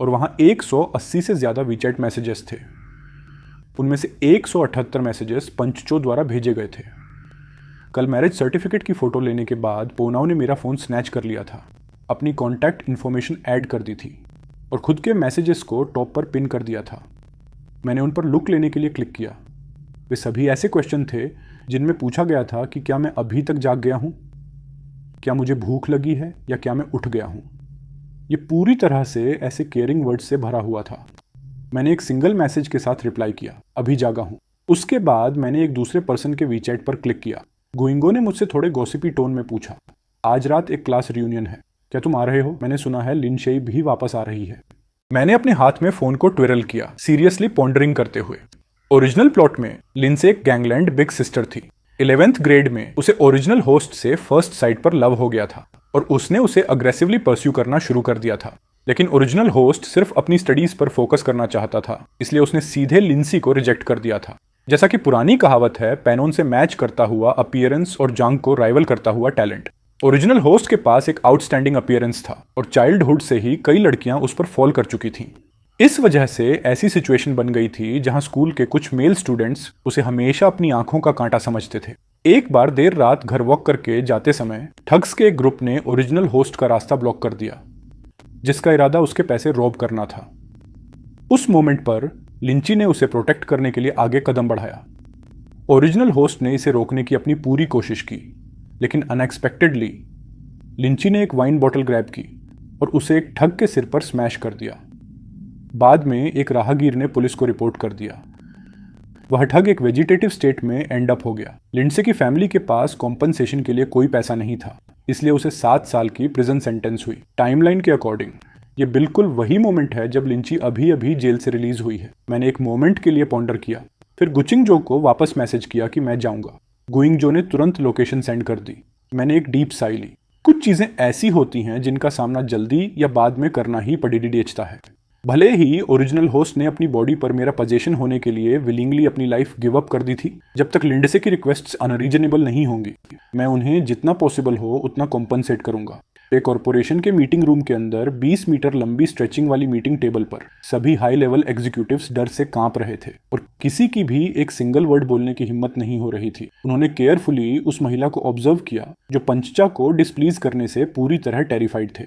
और वहाँ 180 से ज़्यादा वीचैट मैसेजेस थे। उनमें से 178 मैसेजेस पंचचो द्वारा भेजे गए थे। कल मैरिज सर्टिफिकेट की फ़ोटो लेने के बाद पोनाओ ने मेरा फ़ोन स्नैच कर लिया था, अपनी कॉन्टैक्ट इन्फॉर्मेशन ऐड कर दी थी और खुद के मैसेजेस को टॉप पर पिन कर दिया था। मैंने उन पर लुक लेने के लिए क्लिक किया। वे सभी ऐसे क्वेश्चन थे जिनमें पूछा गया था कि क्या मैं अभी तक जाग गया हूँ, क्या मुझे भूख लगी है या क्या मैं उठ गया हूँ। ये पूरी तरह से ऐसे केयरिंग वर्ड्स से भरा हुआ था। मैंने एक सिंगल मैसेज के साथ रिप्लाई किया, अभी जागा हूँ। उसके बाद मैंने एक दूसरे पर्सन के वीचैट पर क्लिक किया। गुइंगो ने मुझसे थोड़े गॉसिपी टोन में पूछा, आज रात एक क्लास रियूनियन है, क्या तुम आ रहे हो? मैंने सुना है लिन शेई भी वापस आ रही है। मैंने अपने हाथ में फोन को ट्विरल किया, सीरियसली पॉन्डरिंग करते हुए। ओरिजिनल प्लॉट में लिन से एक गैंगलैंड बिग सिस्टर थी। 11th ग्रेड में उसे ओरिजिनल होस्ट से फर्स्ट साइट पर लव हो गया था और उसने उसे अग्रेसिवली परस्यू करना शुरू कर दिया था। लेकिन ओरिजिनल होस्ट सिर्फ अपनी स्टडीज पर फोकस करना चाहता था, इसलिए उसने सीधे लिंसी को रिजेक्ट कर दिया था। जैसा कि पुरानी कहावत है, पैनोन से मैच करता हुआ अपीयरेंस और जांग को राइवल करता हुआ टैलेंट। ओरिजिनल होस्ट के पास एक आउटस्टैंडिंग अपीयरेंस था और चाइल्डहुड से ही कई लड़कियां उस पर फॉल कर चुकी थीं। इस वजह से ऐसी सिचुएशन बन गई थी जहां स्कूल के कुछ मेल स्टूडेंट्स उसे हमेशा अपनी आंखों का कांटा समझते थे। एक बार देर रात घर वॉक करके जाते समय ठग्स के एक ग्रुप ने ओरिजिनल होस्ट का रास्ता ब्लॉक कर दिया, जिसका इरादा उसके पैसे रॉब करना था। उस मोमेंट पर लिंची ने उसे प्रोटेक्ट करने के लिए आगे कदम बढ़ाया। ओरिजिनल होस्ट ने इसे रोकने की अपनी पूरी कोशिश की, लेकिन अनएक्सपेक्टेडली लिंची ने एक वाइन बॉटल ग्रैब की और उसे एक ठग के सिर पर स्मैश कर दिया। बाद में एक राहगीर ने पुलिस को रिपोर्ट कर दिया। वह ठग एक वेजिटेटिव स्टेट में एंड अप हो गया। लिंडसे की फैमिली के पास कॉम्पनसेशन के लिए कोई पैसा नहीं था, इसलिए उसे 7 साल की प्रिजन सेंटेंस हुई। टाइमलाइन के अकॉर्डिंग ये बिल्कुल वही मोमेंट है जब लिंची अभी अभी जेल से रिलीज हुई है। मैंने एक मोमेंट के लिए पॉन्डर किया, फिर गुचिंग जो को वापस मैसेज किया कि मैं जाऊंगा। गुइंगजो ने तुरंत लोकेशन सेंड कर दी। मैंने एक डीप साई ली। कुछ चीजें ऐसी होती हैं जिनका सामना जल्दी या बाद में करना ही पड़ीडीएचता है। भले ही ओरिजिनल होस्ट ने अपनी बॉडी पर मेरा पोजीशन होने के लिए विलिंगली अपनी लाइफ गिव अप कर दी थी, जब तक लिंडसे की रिक्वेस्ट्स अनरीजनेबल नहीं होंगी मैं उन्हें जितना पॉसिबल हो उतना कॉम्पनसेट करूंगा। एक कॉरपोरेशन के मीटिंग रूम के अंदर 20 मीटर लंबी स्ट्रेचिंग वाली मीटिंग टेबल पर सभी हाई लेवल एग्जीक्यूटिव्स डर से कांप रहे थे और किसी की भी एक सिंगल वर्ड बोलने की हिम्मत नहीं हो रही थी। उन्होंने केयरफुली उस महिला को ऑब्जर्व किया जो पंचचा को डिस्प्लीज करने से पूरी तरह टेरिफाइड थे।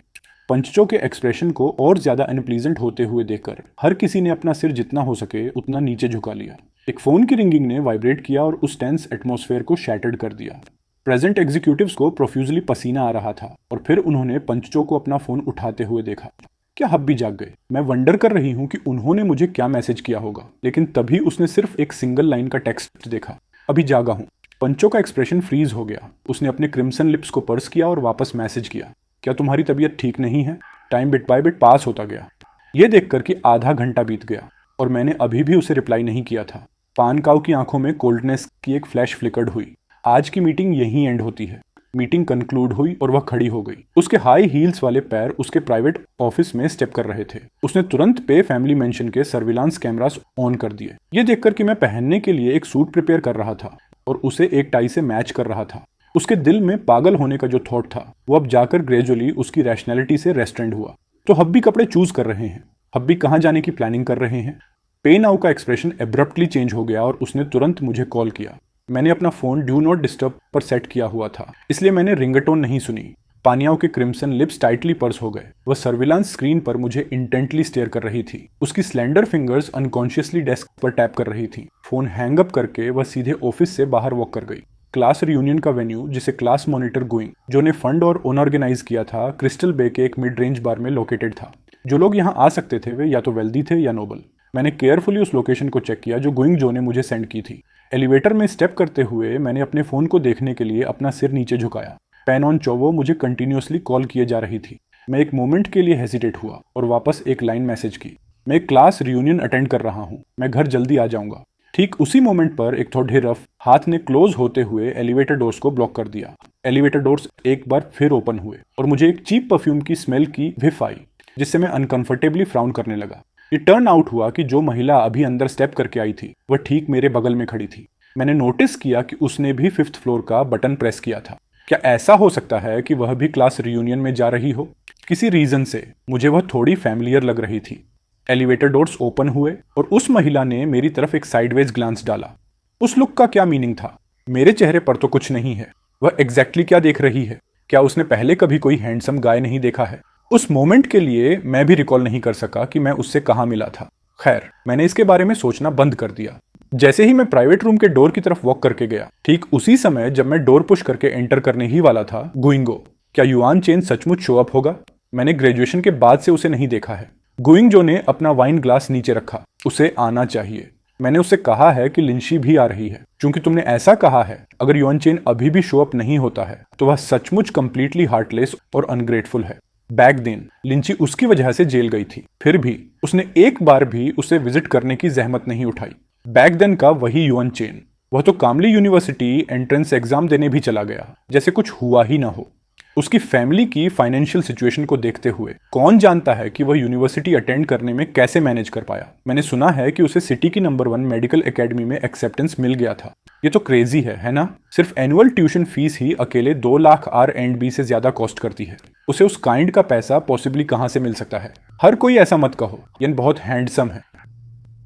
पंचचो के एक्सप्रेशन को और ज्यादा अनप्लीजेंट होते हुए देखकर हर किसी ने अपना सिर जितना हो सके उतना नीचे झुका लिया। एक फोन की रिंगिंग ने वाइब्रेट किया और उस टेंस एटमॉस्फेयर को शैटर्ड कर दिया। प्रेजेंट एग्जीक्यूटिव्स को प्रोफ्यूजली पसीना आ रहा था और फिर उन्होंने पंचचो को अपना फोन उठाते हुए देखा। क्या हब भी जाग गए? मैं वंडर कर रही हूँ कि उन्होंने मुझे क्या मैसेज किया होगा, लेकिन तभी उसने सिर्फ एक सिंगल लाइन का टेक्स्ट देखा, अभी जागा हूँ। पंचो का एक्सप्रेशन फ्रीज हो गया। उसने अपने क्रिम्सन लिप्स को पर्स किया और वापस मैसेज किया, क्या तुम्हारी तबीयत ठीक नहीं है? टाइम बिट बाय बिट पास होता गया। ये देखकर कि आधा घंटा बीत गया और मैंने अभी भी उसे रिप्लाई नहीं किया था। पान काऊ की आंखों में कोल्डनेस की एक फ्लैश फ्लिकर्ड हुई। आज की मीटिंग यहीं एंड होती है। मीटिंग कंक्लूड हुई और वह खड़ी हो गई। उसके हाई हील्स वाले पैर उसके प्राइवेट ऑफिस में स्टेप कर रहे थे। उसने तुरंत पे फैमिली मेंशन के सर्विलांस कैमरास ऑन कर दिए। ये देखकर कि मैं पहनने के लिए एक सूट प्रिपेयर कर रहा था और उसे एक टाई से मैच कर रहा था, उसके दिल में पागल होने का जो थॉट था वो अब जाकर ग्रेजुअली उसकी रैशनैलिटी से रेस्ट्रेंड हुआ। तो हब्बी कपड़े चूज कर रहे हैं, हब्बी कहाँ जाने की प्लानिंग कर रहे हैं। पे नाउ का एक्सप्रेशन एब्रप्टली चेंज हो गया और उसने तुरंत मुझे कॉल किया। मैंने अपना फोन डू नॉट डिस्टर्ब पर सेट किया हुआ था, इसलिए मैंने रिंगटोन नहीं सुनी। पानियाओं के क्रिम्सन लिप्स टाइटली पर्स हो गए। वह सर्विलांस स्क्रीन पर मुझे इंटेंटली स्टेयर कर रही थी। उसकी स्लेंडर फिंगर्स अनकॉन्शियसली डेस्क पर टैप कर रही थी। फोन हैंग अप करके वह सीधे ऑफिस से बाहर वॉक कर गई। क्लास रियूनियन का वेन्यू, जिसे क्लास मॉनिटर गुइंग जो ने फंड और ऑर्गेनाइज किया था, क्रिस्टल बे के एक मिड रेंज बार में लोकेटेड था। जो लोग यहाँ आ सकते थे वे या तो वेल्दी थे या नोबल। मैंने केयरफुली उस लोकेशन को चेक किया जो गुइंग जो ने मुझे सेंड की थी। एलिवेटर में स्टेप करते हुए मैंने अपने फोन को देखने के लिए अपना सिर नीचे झुकाया। पेन ऑन चोवो मुझे कंटिन्यूअसली कॉल किए जा रही थी। मैं एक मोमेंट के लिए हेजिटेट हुआ और वापस एक लाइन मैसेज की, मैं एक क्लास रियूनियन अटेंड कर रहा हूँ, मैं घर जल्दी आ जाऊंगा। ठीक उसी मोमेंट पर एक थोड़े रफ हाथ ने क्लोज होते हुए एलिवेटर डोर्स को ब्लॉक कर दिया। एलिवेटर डोर्स एक बार फिर ओपन हुए और मुझे एक चीप परफ्यूम की स्मेल की व्हिफ आई, जिससे मैं अनकंफर्टेबली फ्राउन करने लगा। ये टर्न आउट हुआ कि जो महिला अभी अंदर स्टेप करके आई थी वह ठीक मेरे बगल में खड़ी थी। मैंने नोटिस किया कि उसने भी 5th फ्लोर का बटन प्रेस किया था। क्या ऐसा हो सकता है कि वह भी क्लास रियूनियन में जा रही हो? किसी रीजन से मुझे वह थोड़ी फैमिलियर लग रही थी। एलिवेटर डोर्स ओपन हुए और उस महिला ने मेरी तरफ एक साइडवेज ग्लांस डाला। उस लुक का क्या मीनिंग था? मेरे चेहरे पर तो कुछ नहीं है। वह एग्जैक्टली क्या देख रही है? क्या उसने पहले कभी कोई हैंडसम गाय नहीं देखा है? उस मोमेंट के लिए मैं भी रिकॉल नहीं कर सका कि मैं उससे कहाँ मिला था। खैर, मैंने इसके बारे में सोचना बंद कर दिया। जैसे ही मैं प्राइवेट रूम के डोर की तरफ वॉक करके गया, ठीक उसी समय जब मैं डोर पुश करके एंटर करने ही वाला था, गुइंगो, क्या युआन चेन सचमुच शो अप होगा? मैंने ग्रेजुएशन के बाद से उसे नहीं देखा है। गुइंगजो ने अपना वाइन ग्लास नीचे रखा। उसे आना चाहिए। मैंने उससे कहा है कि लिंशी भी आ रही है। क्योंकि तुमने ऐसा कहा है, अगर युआन चेन अभी भी शो अप नहीं होता है तो वह सचमुच कंप्लीटली हार्टलेस और अनग्रेटफुल है। बैक दिन लिंची उसकी वजह से जेल गई थी, फिर भी उसने एक बार भी उसे विजिट करने की जहमत नहीं उठाई। बैक देन का वही युआन चेन, वह तो कामली यूनिवर्सिटी एंट्रेंस एग्जाम देने भी चला गया जैसे कुछ हुआ ही ना हो। उसकी फैमिली की फाइनेंशियल सिचुएशन को देखते हुए कौन जानता है कि वह यूनिवर्सिटी अटेंड करने में कैसे मैनेज कर पाया। मैंने सुना है कि उसे सिटी की नंबर 1 मेडिकल एकेडमी में एक्सेप्टेंस मिल गया था। ये तो क्रेजी है ना? सिर्फ एनुअल ट्यूशन फीस ही अकेले 2 लाख R&B से ज्यादा कॉस्ट करती है। उसे उस काइंड का पैसा पॉसिबली कहां से मिल सकता है? हर कोई ऐसा मत कहो, ये बहुत हैंडसम है।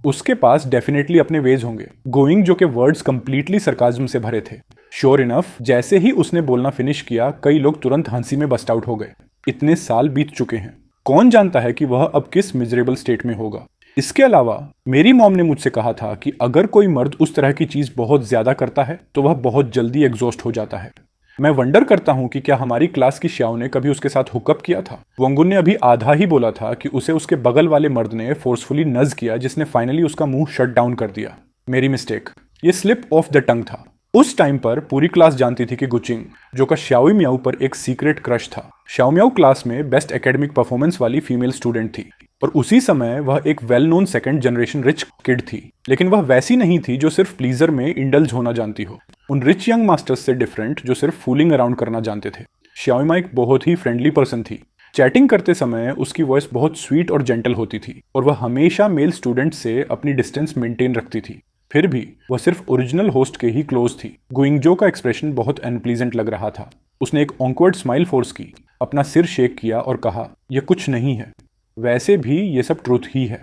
उसके पास डेफिनेटली अपने वेज होंगे। गोइंग जो के वर्ड्स कंप्लीटली सरकाज्म से भरे थे। श्योर इनफ, जैसे ही उसने बोलना फिनिश किया, कई लोग तुरंत हंसी में बस्ट आउट हो गए। इतने साल बीत चुके हैं, कौन जानता है कि वह अब किस मिजरेबल स्टेट में होगा। इसके अलावा मेरी मॉम ने मुझसे कहा था कि अगर कोई मर्द उस तरह की चीज बहुत ज्यादा करता है तो वह बहुत जल्दी एग्जॉस्ट हो जाता है। मैं वंडर करता हूं कि क्या हमारी क्लास की श्याओ ने कभी उसके साथ हुकअप किया था। वंगुन ने अभी आधा ही बोला था कि उसे उसके बगल वाले मर्द ने फोर्सफुली नज किया, जिसने फाइनली उसका मुंह शट डाउन कर दिया। मेरी मिस्टेक, ये स्लिप ऑफ द टंग था। उस टाइम पर पूरी क्लास जानती थी कि गुचिंग जो का श्याओ म्याऊ पर एक सीक्रेट क्रश था। श्याओ म्याऊ क्लास में बेस्ट एकेडमिक परफॉर्मेंस वाली फीमेल स्टूडेंट थी। और उसी समय वह एक well known second generation rich kid थी, लेकिन वह वैसी नहीं थी जो सिर्फ प्लीजर में इंडल्ज होना जानती हो। उन रिच यंग मास्टर्स से डिफरेंट जो सिर्फ फूलिंग अराउंड करना जानते थे। श्याओमा एक बहुत ही फ्रेंडली पर्सन थी। चैटिंग करते समय उसकी वॉइस बहुत स्वीट और जेंटल होती थी और वह हमेशा मेल स्टूडेंट से अपनी डिस्टेंस मेंटेन रखती थी। फिर भी वह सिर्फ ओरिजिनल होस्ट के ही क्लोज थी। गुइंगजो का एक्सप्रेशन बहुत अनप्लीजेंट लग रहा था। उसने एक ऑकवर्ड स्माइल फोर्स की, अपना सिर शेक किया और कहा, यह कुछ नहीं है, वैसे भी ये सब ट्रूथ ही है।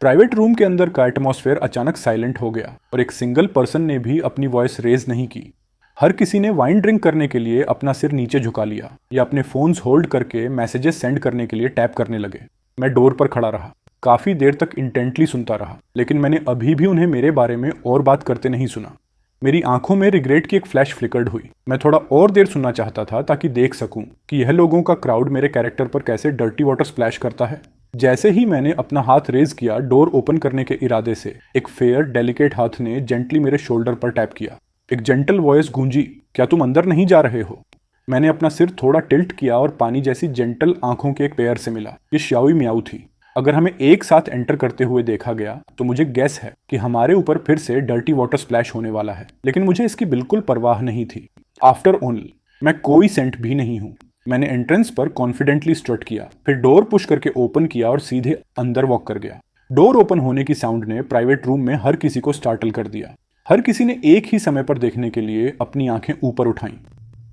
प्राइवेट रूम के अंदर का एटमॉस्फेयर अचानक साइलेंट हो गया और एक सिंगल पर्सन ने भी अपनी वॉइस रेज नहीं की। हर किसी ने वाइन ड्रिंक करने के लिए अपना सिर नीचे झुका लिया या अपने फोन्स होल्ड करके मैसेजेस सेंड करने के लिए टैप करने लगे। मैं डोर पर खड़ा रहा, काफी देर तक इंटेंटली सुनता रहा, लेकिन मैंने अभी भी उन्हें मेरे बारे में और बात करते नहीं सुना। मेरी आंखों में रिग्रेट की एक फ्लैश फ्लिकर्ड हुई। मैं थोड़ा और देर सुनना चाहता था ताकि देख सकूं कि यह लोगों का क्राउड मेरे कैरेक्टर पर कैसे डर्टी वाटर स्प्लैश करता है। जैसे ही मैंने अपना हाथ रेज किया डोर ओपन करने के इरादे से, एक फेयर डेलिकेट हाथ ने जेंटली मेरे शोल्डर पर टैप किया। एक जेंटल वॉइस गूंजी, क्या तुम अंदर नहीं जा रहे हो? मैंने अपना सिर थोड़ा टिल्ट किया और पानी जैसी जेंटल आंखों के एक पेयर से मिला। ये श्याओई म्याऊ थी। अगर हमें एक साथ एंटर करते हुए देखा गया तो मुझे गेस है कि हमारे ऊपर फिर से डर्टी वाटर स्प्लैश होने वाला है, लेकिन मुझे इसकी बिल्कुल परवाह नहीं थी। आफ्टर ऑल, मैं कोई सेंट भी नहीं हूं। मैंने एंट्रेंस पर कॉन्फिडेंटली स्ट्रट किया, फिर डोर पुश करके ओपन किया और सीधे अंदर वॉक कर गया। डोर ओपन होने की साउंड ने प्राइवेट रूम में हर किसी को स्टार्टल कर दिया। हर किसी ने एक ही समय पर देखने के लिए अपनी आंखें ऊपर उठाईं,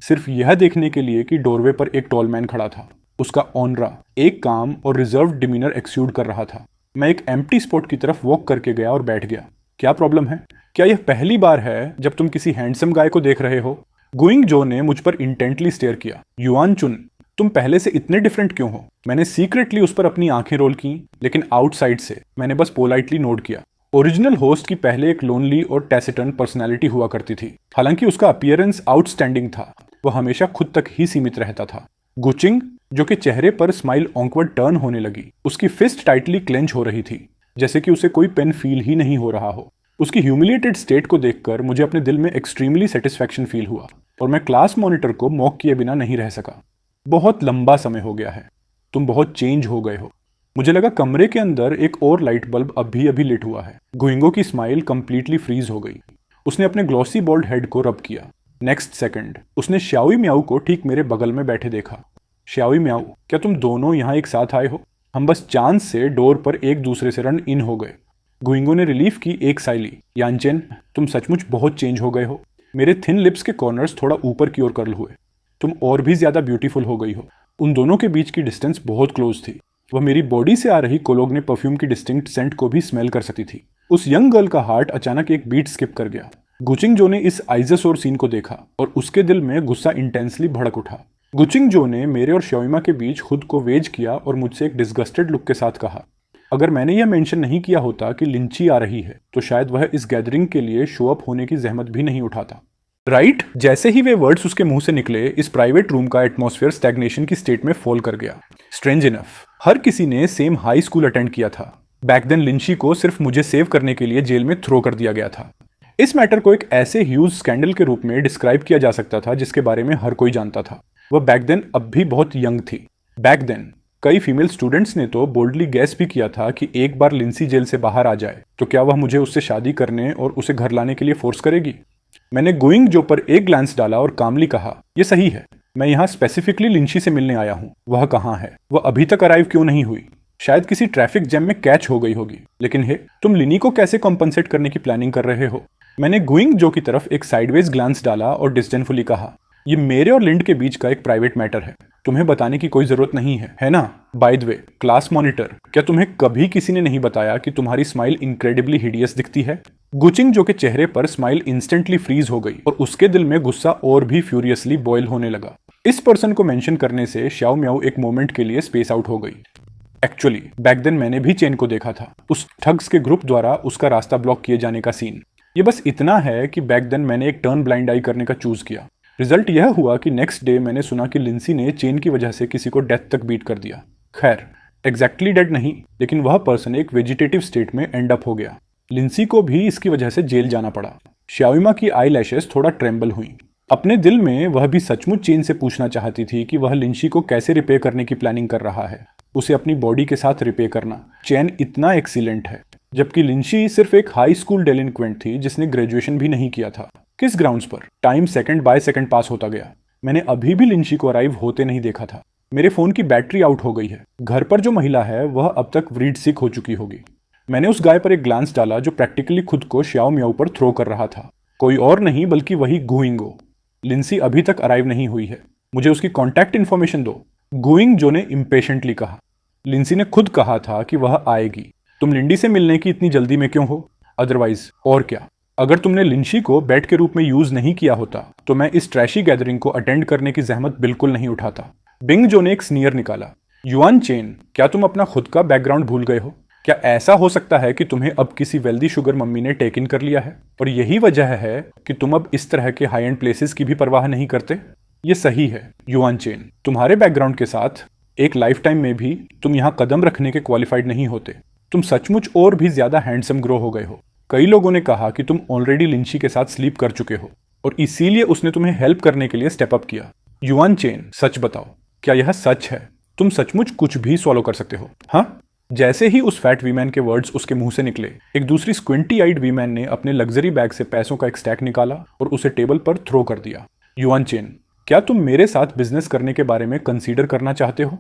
सिर्फ यह देखने के लिए कि डोरवे पर एक टॉल मैन खड़ा था। उसका ऑनरा एक काम और रिजर्व डिमीनर एक्सूड कर रहा था। मैं एक एम्प्टी स्पॉट की तरफ वॉक करके गया और बैठ गया। क्या प्रॉब्लम है? क्या यह पहली बार है जब तुम किसी हैंडसम गाय को देख रहे हो? गुइंगजो ने मुझ पर इंटेंटली स्टेयर किया। युआन चुन, तुम पहले से इतने डिफरेंट क्यों हो? मैंने सीक्रेटली उस पर अपनी आंखें रोल की, लेकिन आउटसाइड से मैंने बस पोलाइटली नोट किया। ओरिजिनल होस्ट की पहले एक लोनली और टैसिटर्न पर्सनैलिटी हुआ करती थी। हालांकि उसका अपीयरेंस आउटस्टैंडिंग था, वह हमेशा खुद तक ही सीमित रहता था। गुचिंग, जो कि चेहरे पर स्माइल ऑकवर्ड टर्न होने लगी, उसकी फिस्ट टाइटली क्लेंच हो रही थी, जैसे कि उसे कोई पेन फील ही नहीं हो रहा हो। उसकी ह्यूमिलिएटेड स्टेट को देखकर मुझे अपने दिल में एक्सट्रीमली सेटिस्फैक्शन फील हुआ और मैं क्लास मॉनिटर को मॉक किए बिना नहीं रह सका। बहुत लंबा समय हो गया है, तुम बहुत चेंज हो गए हो। मुझे लगा कमरे के अंदर एक और लाइट बल्ब अभी अभी लिट हुआ है। गुइंगो की स्माइल कंप्लीटली फ्रीज हो गई। उसने अपने ग्लॉसी बॉल्ड हेड को रब किया। नेक्स्ट सेकंड उसने श्याओई म्याऊ को ठीक मेरे बगल में बैठे देखा। श्याओई म्याऊ, क्या तुम दोनों यहाँ एक साथ आए हो? हम बस चांस से डोर पर एक दूसरे से रन इन हो गए। गुइंगो ने रिलीफ की एक साई ली। यानचेन, तुम सचमुच बहुत चेंज हो गए हो। मेरे थिन लिप्स के कॉर्नर्स थोड़ा ऊपर की ओर कर्ल हुए। तुम और भी ज्यादा ब्यूटीफुल हो गई हो। उन दोनों के बीच की डिस्टेंस बहुत क्लोज थी। वह मेरी बॉडी से आ रही कोलोग्ने परफ्यूम की डिस्टिंक्ट सेंट को भी स्मेल कर सकती थी। उस यंग गर्ल का हार्ट अचानक एक बीट स्किप कर गया। गुचिंगजो ने इस आइजोसोर सीन को देखा और उसके दिल में गुस्सा इंटेंसली भड़क उठा। गुचिंगजो ने मेरे और श्योइमा के बीच खुद को वेज किया और मुझसे एक डिस्गस्टेड लुक के साथ कहा, अगर मैंने यह मेंशन नहीं किया होता कि लिंची आ रही है तो शायद वह इस गैदरिंग के लिए शो अप होने की जहमत भी नहीं उठाता। राइट? जैसे ही वे वर्ड्स उसके मुंह से निकले, इस प्राइवेट रूम का एटमॉस्फेयर स्टैग्नेशन की स्टेट में फॉल कर गया। स्ट्रेंज इनफ, हर किसी ने सेम हाई स्कूल अटेंड किया था। बैक देन लिंची को सिर्फ मुझे सेव करने के लिए जेल में थ्रो कर दिया गया था। इस मैटर को एक ऐसे ह्यूज स्कैंडल के रूप में डिस्क्राइब किया जा सकता था जिसके बारे में हर कोई जानता था। वह बैक देन अब भी बहुत यंग थी। बैक देन कई फीमेल स्टूडेंट्स ने तो बोल्डली गैस भी किया था कि एक बार लिंसी जेल से बाहर आ जाए तो क्या वह मुझे उससे शादी करने और उसे घर लाने के लिए फोर्स करेगी। मैंने गुइंगजो पर एक ग्लांस डाला और कामली कहा, यह सही है, मैं यहाँ स्पेसिफिकली लिंची से मिलने आया हूँ। वह कहाँ है? वह अभी तक अराइव क्यों नहीं हुई? शायद किसी ट्रैफिक जैम में कैच हो गई होगी। लेकिन हे, तुम लिनी को कैसे कॉम्पनसेट करने की प्लानिंग कर रहे हो? मैंने गुइंगजो की तरफ एक साइडवेज ग्लांस डाला और डिस्डेनफुली कहा, यह मेरे और लिंड के बीच का एक प्राइवेट मैटर है, तुम्हें बताने की कोई जरूरत नहीं है ना? By the way, class monitor, क्या तुम्हें कभी किसी ने नहीं बताया कि तुम्हारी स्माइल इनक्रेडिबली हिडियस दिखती है? गुचिंगजो के चेहरे पर स्माइल इंस्टेंटली फ्रीज हो गई और उसके दिल में गुस्सा और भी फ्यूरियसली बॉयल होने लगा। इस पर्सन को मेंशन करने से श्याओ म्याऊ एक मोमेंट के लिए स्पेस आउट हो गई। एक्चुअली बैक देन मैंने भी चेन को देखा था, उस ठग्स के ग्रुप द्वारा उसका रास्ता ब्लॉक किए जाने का सीन। ये बस इतना है कि बैक देन मैंने एक टर्न ब्लाइंड आई करने का चूज किया। रिजल्ट यह हुआ कि नेक्स्ट डे मैंने सुना कि लिंसी ने चेन की वजह से किसी को डेथ तक बीट कर दिया। खैर, एग्जैक्टली डेड नहीं, लेकिन वह पर्सन एक वेजिटेटिव स्टेट में एंड अप हो गया। लिंसी को भी इसकी वजह से जेल जाना पड़ा। श्याओइमा की आई लैशेस थोड़ा ट्रेम्बल हुई। अपने दिल में वह भी सचमुच चेन से पूछना चाहती थी कि वह लिंसी को कैसे रिपेयर करने की प्लानिंग कर रहा है। उसे अपनी बॉडी के साथ रिपे करना। चैन इतना एक्सीलेंट है, जबकि लिंची सिर्फ एक हाई स्कूल डेलिंक्वेंट थी जिसने ग्रेजुएशन भी नहीं किया था। किस ग्राउंड्स पर? टाइम सेकंड बाय सेकंड पास होता गया। मैंने अभी भी लिंची को अराइव होते नहीं देखा था। मेरे फोन की बैटरी आउट हो गई है। घर पर जो महिला है वह अब तक व्रीड सिक हो चुकी होगी। मैंने उस गाय पर एक ग्लांस डाला जो प्रैक्टिकली खुद को श्याओ मियाओ पर थ्रो कर रहा था। कोई और नहीं बल्कि वही गुइंगो। लिंसी अभी तक अराइव नहीं हुई है। मुझे उसकी कॉन्टैक्ट इन्फॉर्मेशन दो, गुइंगजो ने इम्पेशेंटली कहा। लिंसी ने खुद कहा था कि वह आएगी। तुम लिंडी से मिलने की इतनी जल्दी में क्यों हो? अदरवाइज और क्या? अगर तुमने लिंची को बेट के रूप में यूज नहीं किया होता तो मैं इस ट्रैशी गैदरिंग को अटेंड करने की जहमत बिल्कुल नहीं उठाता। बिंग जो ने एक स्नीयर निकाला। युआन चेन, क्या तुम अपना खुद का बैकग्राउंड भूल गए हो? क्या ऐसा हो सकता है कि तुम्हें अब किसी वेल्दी शुगर मम्मी ने टेक इन कर लिया है और यही वजह है कि तुम अब इस तरह के हाई एंड प्लेसेस की भी परवाह नहीं करते? ये सही है युआन चेन, तुम्हारे बैकग्राउंड के साथ एक लाइफ टाइम में भी तुम यहाँ कदम रखने के क्वालिफाइड नहीं होते। तुम सचमुच और भी ज्यादा हैंडसम ग्रो हो गए हो। कई लोगों ने कहा कि तुम ऑलरेडी लिंची के साथ स्लीप कर चुके हो और इसीलिए उसने तुम्हें हेल्प करने के लिए स्टेप अप किया। युआन चेन, सच बताओ, क्या यह सच है? तुम सचमुच कुछ भी सॉलो कर सकते हो? हाँ? जैसे ही उस फैट वीमैन के वर्ड्स उसके मुंह से निकले, एक दूसरी स्क्विंटी आइड वीमैन ने अपने लग्जरी बैग से पैसों का एक स्टैक निकाला और उसे टेबल पर थ्रो कर दिया। युआन चेन, क्या तुम मेरे साथ बिजनेस करने के बारे में कंसीडर करना चाहते हो?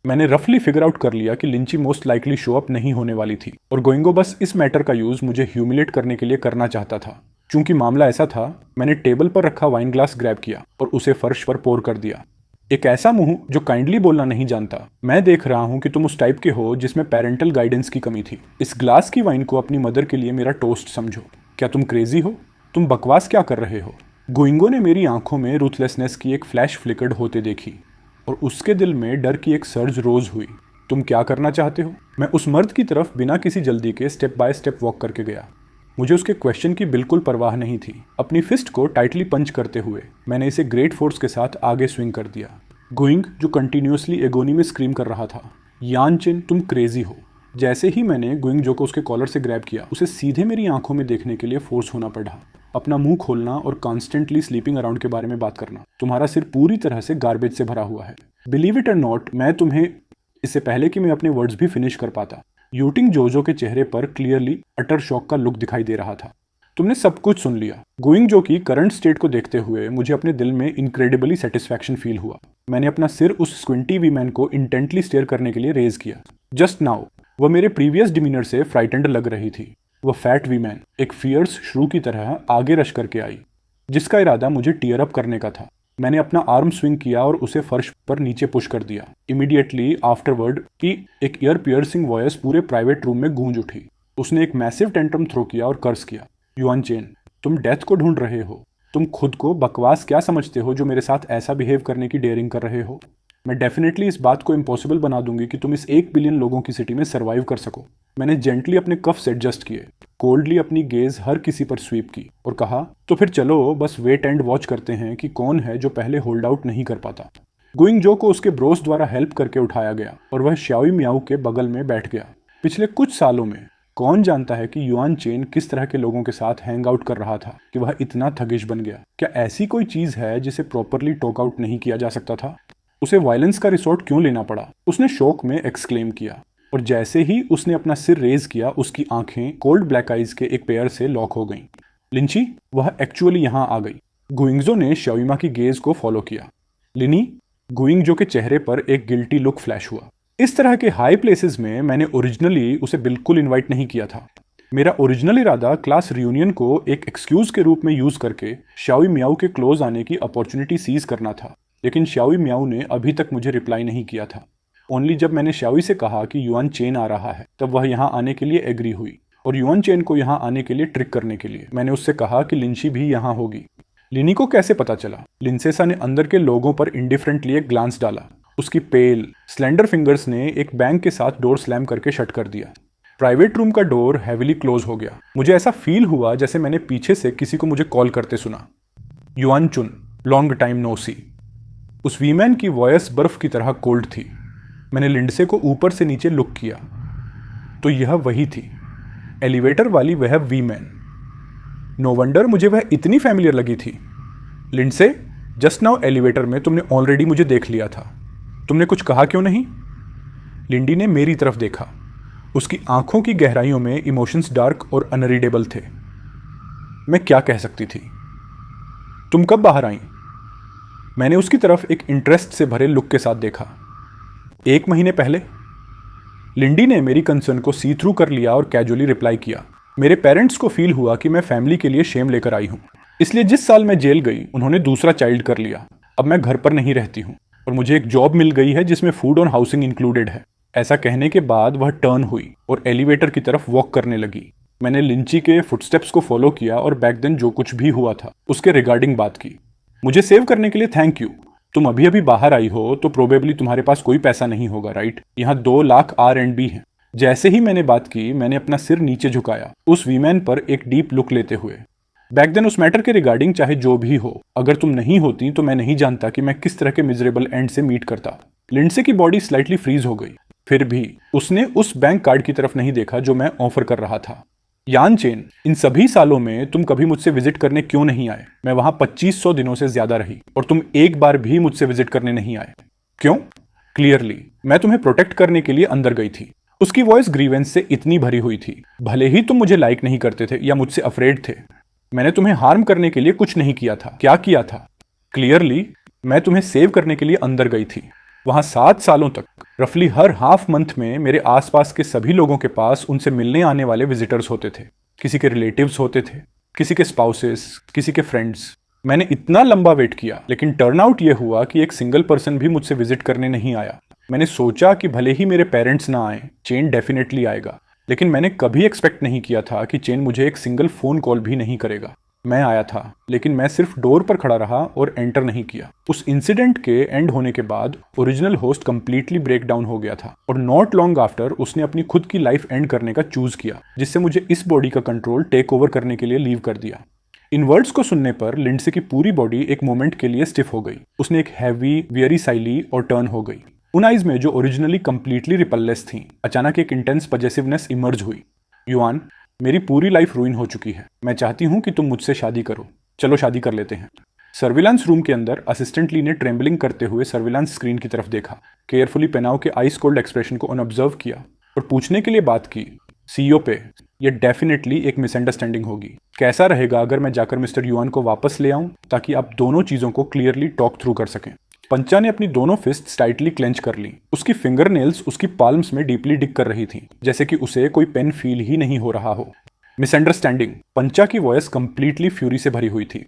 मैंने रफली फिगर आउट कर लिया कि लिंची मोस्ट लाइकली शो अप नहीं होने वाली थी और गोइंगो बस इस मैटर का यूज मुझे ह्यूमिलेट करने के लिए करना चाहता था। चूंकि मामला ऐसा था, मैंने टेबल पर रखा वाइन ग्लास ग्रैब किया और उसे फर्श पर पोर कर दिया। एक ऐसा मुंह जो काइंडली बोलना नहीं जानता। मैं देख रहा हूं कि तुम उस टाइप के हो जिसमें पेरेंटल गाइडेंस की कमी थी। इस ग्लास की वाइन को अपनी मदर के लिए मेरा टोस्ट समझो। क्या तुम क्रेजी हो? तुम बकवास क्या कर रहे हो? गोइंगो ने मेरी आंखों में रूथलेसनेस की एक फ्लैश फ्लिकर्ड होते देखी और उसके दिल में डर की एक सर्ज रोज हुई। तुम क्या करना चाहते हो? मैं उस मर्द की तरफ बिना किसी जल्दी के स्टेप बाय स्टेप वॉक करके गया। मुझे उसके क्वेश्चन की बिल्कुल परवाह नहीं थी। अपनी फिस्ट को टाइटली पंच करते हुए मैंने इसे ग्रेट फोर्स के साथ आगे स्विंग कर दिया। गुइंग, जो कंटिन्यूसली एगोनी में स्क्रीम कर रहा था, यान चिन, तुम क्रेजी हो। जैसे ही मैंने गुइंग जो को उसके कॉलर से ग्रैब किया, उसे सीधे मेरी आंखों में देखने के लिए फोर्स होना पड़ा। अपना मुंह खोलना और कॉन्स्टेंटली स्लीपिंग अराउंड के बारे में बात करना। तुम्हारा सिर पूरी तरह से गार्बेज से भरा हुआ है। बिलीव इट और नॉट, मैं तुम्हें इससे पहले कि मैं अपने वर्ड्स भी फिनिश कर पाता, यूटिंग जोजो के चेहरे पर क्लियरली अटर शॉक का लुक दिखाई दे रहा था। तुमने सब कुछ सुन लिया। गोइंग जो की करंट स्टेट को देखते हुए मुझे अपने दिल में इनक्रेडिबली सेटिस्फैक्शन फील हुआ। मैंने अपना सिर उस स्क्विंटी वीमैन को इंटेंटली स्टेयर करने के लिए रेज किया। जस्ट नाउ वह मेरे प्रीवियस डिमीनर से फ्राइटेंड लग रही थी। वह फैट वीमैन एक फियर्स श्रू की तरह आगे रश करके आई, जिसका इरादा मुझे टीयर अप करने का था। मैंने अपना आर्म स्विंग किया और उसे फर्श पर नीचे पुश कर दिया। इमीडिएटली आफ्टरवर्ड की एक ईयर पियर्सिंग वॉइस पूरे प्राइवेट रूम में गूंज उठी। उसने एक मैसिव टेंट्रम थ्रो किया और कर्स किया। युआन चेन, तुम डेथ को ढूंढ रहे हो। तुम खुद को बकवास क्या समझते हो जो मेरे साथ ऐसा बिहेव करने की डेयरिंग कर रहे हो? मैं डेफिनेटली इस बात को इम्पॉसिबल बना दूंगी कि तुम इस 1 बिलियन लोगों की सिटी में सर्वाइव कर सको। मैंने जेंटली अपने कफ्स एडजस्ट किए, कोल्डली अपनी गेज हर किसी पर स्वीप की और कहा, तो फिर चलो बस वेट एंड वॉच करते हैं कि कौन है जो पहले होल्ड आउट नहीं कर पाता। गुइंग जो को उसके ब्रोस द्वारा हेल्प करके उठाया गया और वह श्याओई मियाओ के बगल में बैठ गया। पिछले कुछ सालों में कौन जानता है कि युआन चेन किस तरह के लोगों के साथ हैंग आउट कर रहा था कि वह इतना थगिश बन गया। क्या ऐसी कोई चीज है जिसे प्रॉपरली टॉक आउट नहीं किया जा सकता था? उसे वायलेंस का रिसोर्ट क्यों लेना पड़ा? उसने शौक में एक्सक्लेम किया और जैसे ही उसने अपना सिर रेज किया, उसकी आंखें कोल्ड ब्लैक आइज के एक पेयर से लॉक हो गईं। लिंची, वह एक्चुअली यहां आ गई। गुइंगजो ने श्याओइमा की गेज को फॉलो किया। लिनी, गुइंगजो के चेहरे पर एक गिल्टी लुक फ्लैश हुआ। इस तरह के हाई प्लेसेस में मैंने ओरिजिनली उसे बिल्कुल इनवाइट नहीं किया था। मेरा ओरिजिनल इरादा क्लास रियूनियन को एक एक्सक्यूज के रूप में यूज करके श्याओई मियाओ के क्लोज आने की अपॉर्चुनिटी सीज करना था, लेकिन श्याओई मियाओ ने अभी तक मुझे रिप्लाई नहीं किया था। ओनली जब मैंने श्याओई से कहा कि युआन चेन आ रहा है, तब वह यहाँ आने के लिए एग्री हुई और युआन चेन को यहाँ आने के लिए ट्रिक करने के लिए मैंने उससे कहा कि लिंची भी यहाँ होगी। लिनी को कैसे पता चला? लिंसेसा ने अंदर के लोगों पर इंडिफरेंटली एक ग्लांस डाला। उसकी पेल स्लेंडर फिंगर्स ने एक बैंग के साथ डोर स्लैम करके शट कर दिया। प्राइवेट रूम का डोर हैविली क्लोज हो गया। मुझे ऐसा फील हुआ जैसे मैंने पीछे से किसी को मुझे कॉल करते सुना। युआन चुन, लॉन्ग टाइम नो सी। उस वीमैन की वॉयस बर्फ की तरह कोल्ड थी। मैंने लिंडसे को ऊपर से नीचे लुक किया तो यह वही थी, एलिवेटर वाली वह वीमैन। नो वंडर मुझे वह इतनी फैमिलियर लगी थी। लिंडसे, जस्ट नाउ एलिवेटर में तुमने ऑलरेडी मुझे देख लिया था। तुमने कुछ कहा क्यों नहीं? लिंडी ने मेरी तरफ देखा। उसकी आंखों की गहराइयों में इमोशंस डार्क और अनरीडेबल थे। मैं क्या कह सकती थी? तुम कब बाहर आई? मैंने उसकी तरफ एक इंटरेस्ट से भरे लुक के साथ देखा। 1 महीने पहले। लिंडी ने मेरी कंसर्न को सी थ्रू कर लिया और कैजुअली रिप्लाई किया। मेरे पेरेंट्स को फील हुआ कि मैं फैमिली के लिए शेम लेकर आई हूँ, इसलिए जिस साल मैं जेल गई उन्होंने दूसरा चाइल्ड कर लिया। अब मैं घर पर नहीं रहती हूँ और मुझे एक जॉब मिल गई है जिसमें फूड और हाउसिंग इंक्लूडेड है। ऐसा कहने के बाद वह टर्न हुई और एलिवेटर की तरफ वॉक करने लगी। मैंने लिंची के फुटस्टेप्स को फॉलो किया और बैक देन जो कुछ भी हुआ था उसके रिगार्डिंग बात की। मुझे सेव करने के लिए थैंक यू। तुम अभी अभी बाहर आई हो तो प्रोबेबली तुम्हारे पास कोई पैसा नहीं होगा, राइट? यहाँ 2 लाख R&B हैं। जैसे ही मैंने बात की मैंने अपना सिर नीचे झुकाया, उस वीमैन पर एक डीप लुक लेते हुए। बैक देन उस मैटर के रिगार्डिंग चाहे जो भी हो, अगर तुम नहीं होती तो मैं नहीं जानता कि मैं किस तरह के मिजरेबल एंड से मीट करता। लिंडसे की बॉडी स्लाइटली फ्रीज हो गई। फिर भी उसने उस बैंक कार्ड की तरफ नहीं देखा जो मैं ऑफर कर रहा था। यान चेन, इन सभी सालों में तुम कभी मुझसे विजिट करने क्यों नहीं आए? मैं वहां 2500 दिनों से ज्यादा रही और तुम एक बार भी मुझसे विजिट करने नहीं आए। क्यों? क्लियरली मैं तुम्हें प्रोटेक्ट करने के लिए अंदर गई थी। उसकी वॉइस ग्रीवेंस से इतनी भरी हुई थी। भले ही तुम मुझे लाइक नहीं करते थे या मुझसे अफ्रेड थे, मैंने तुम्हें हार्म करने के लिए कुछ नहीं किया था। क्या किया था? क्लियरली मैं तुम्हें सेव करने के लिए अंदर गई थी। वहां 7 सालों तक रफली हर हाफ मंथ में मेरे आसपास के सभी लोगों के पास उनसे मिलने आने वाले विजिटर्स होते थे। किसी के रिलेटिव्स होते थे, किसी के स्पाउसेस, किसी के फ्रेंड्स। मैंने इतना लंबा वेट किया, लेकिन टर्नआउट ये हुआ कि एक सिंगल पर्सन भी मुझसे विजिट करने नहीं आया। मैंने सोचा कि भले ही मेरे पेरेंट्स ना आए, चेन डेफिनेटली आएगा, लेकिन मैंने कभी एक्सपेक्ट नहीं किया था कि चेन मुझे एक सिंगल फोन कॉल भी नहीं करेगा। मैं आया था, लेकिन मैं सिर्फ डोर पर खड़ा रहा और एंटर नहीं किया। उस इंसिडेंट के एंड होने के बाद original host completely break down हो गया था और नॉट लॉन्ग आफ्टर उसने अपनी खुद की लाइफ एंड करने का चूज किया, जिससे मुझे इस बॉडी का कंट्रोल टेक ओवर करने के लिए लीव कर दिया। इन वर्ड्स को सुनने पर लिंडसे की पूरी बॉडी एक मोमेंट के लिए स्टिफ हो गई। उसने एक हैवी, वेरी साइली और टर्न हो गई। उन आइज में जो ओरिजिनली कंप्लीटली रिपल्लेस थी, अचानक एक इंटेंस पजेसिवनेस इमर्ज हुई। युआन, मेरी पूरी लाइफ रूइन हो चुकी है। मैं चाहती हूं कि तुम मुझसे शादी करो। चलो शादी कर लेते हैं। सर्विलांस रूम के अंदर असिस्टेंट ली ने ट्रेम्बलिंग करते हुए सर्विलांस स्क्रीन की तरफ देखा, केयरफुली पेनाओ के आइस कोल्ड एक्सप्रेशन को अनऑब्जर्व किया और पूछने के लिए बात की, सीईओ पे, ये डेफिनेटली एक मिसअंडरस्टैंडिंग होगी। कैसा रहेगा अगर मैं जाकर मिस्टर युआन को वापस ले आऊं, ताकि आप दोनों चीजों को क्लियरली टॉक थ्रू कर सकें। पंचा ने अपनी दोनों फिस्ट टाइटली क्लेंच कर ली। उसकी फिंगरनेल्स उसकी पाल्म्स में डीपली डिग कर रही थी, जैसे कि उसे कोई पेन फील ही नहीं हो रहा हो। मिसअंडरस्टैंडिंग। पंचा की वॉइस कंप्लीटली फ्यूरी से भरी हुई थी।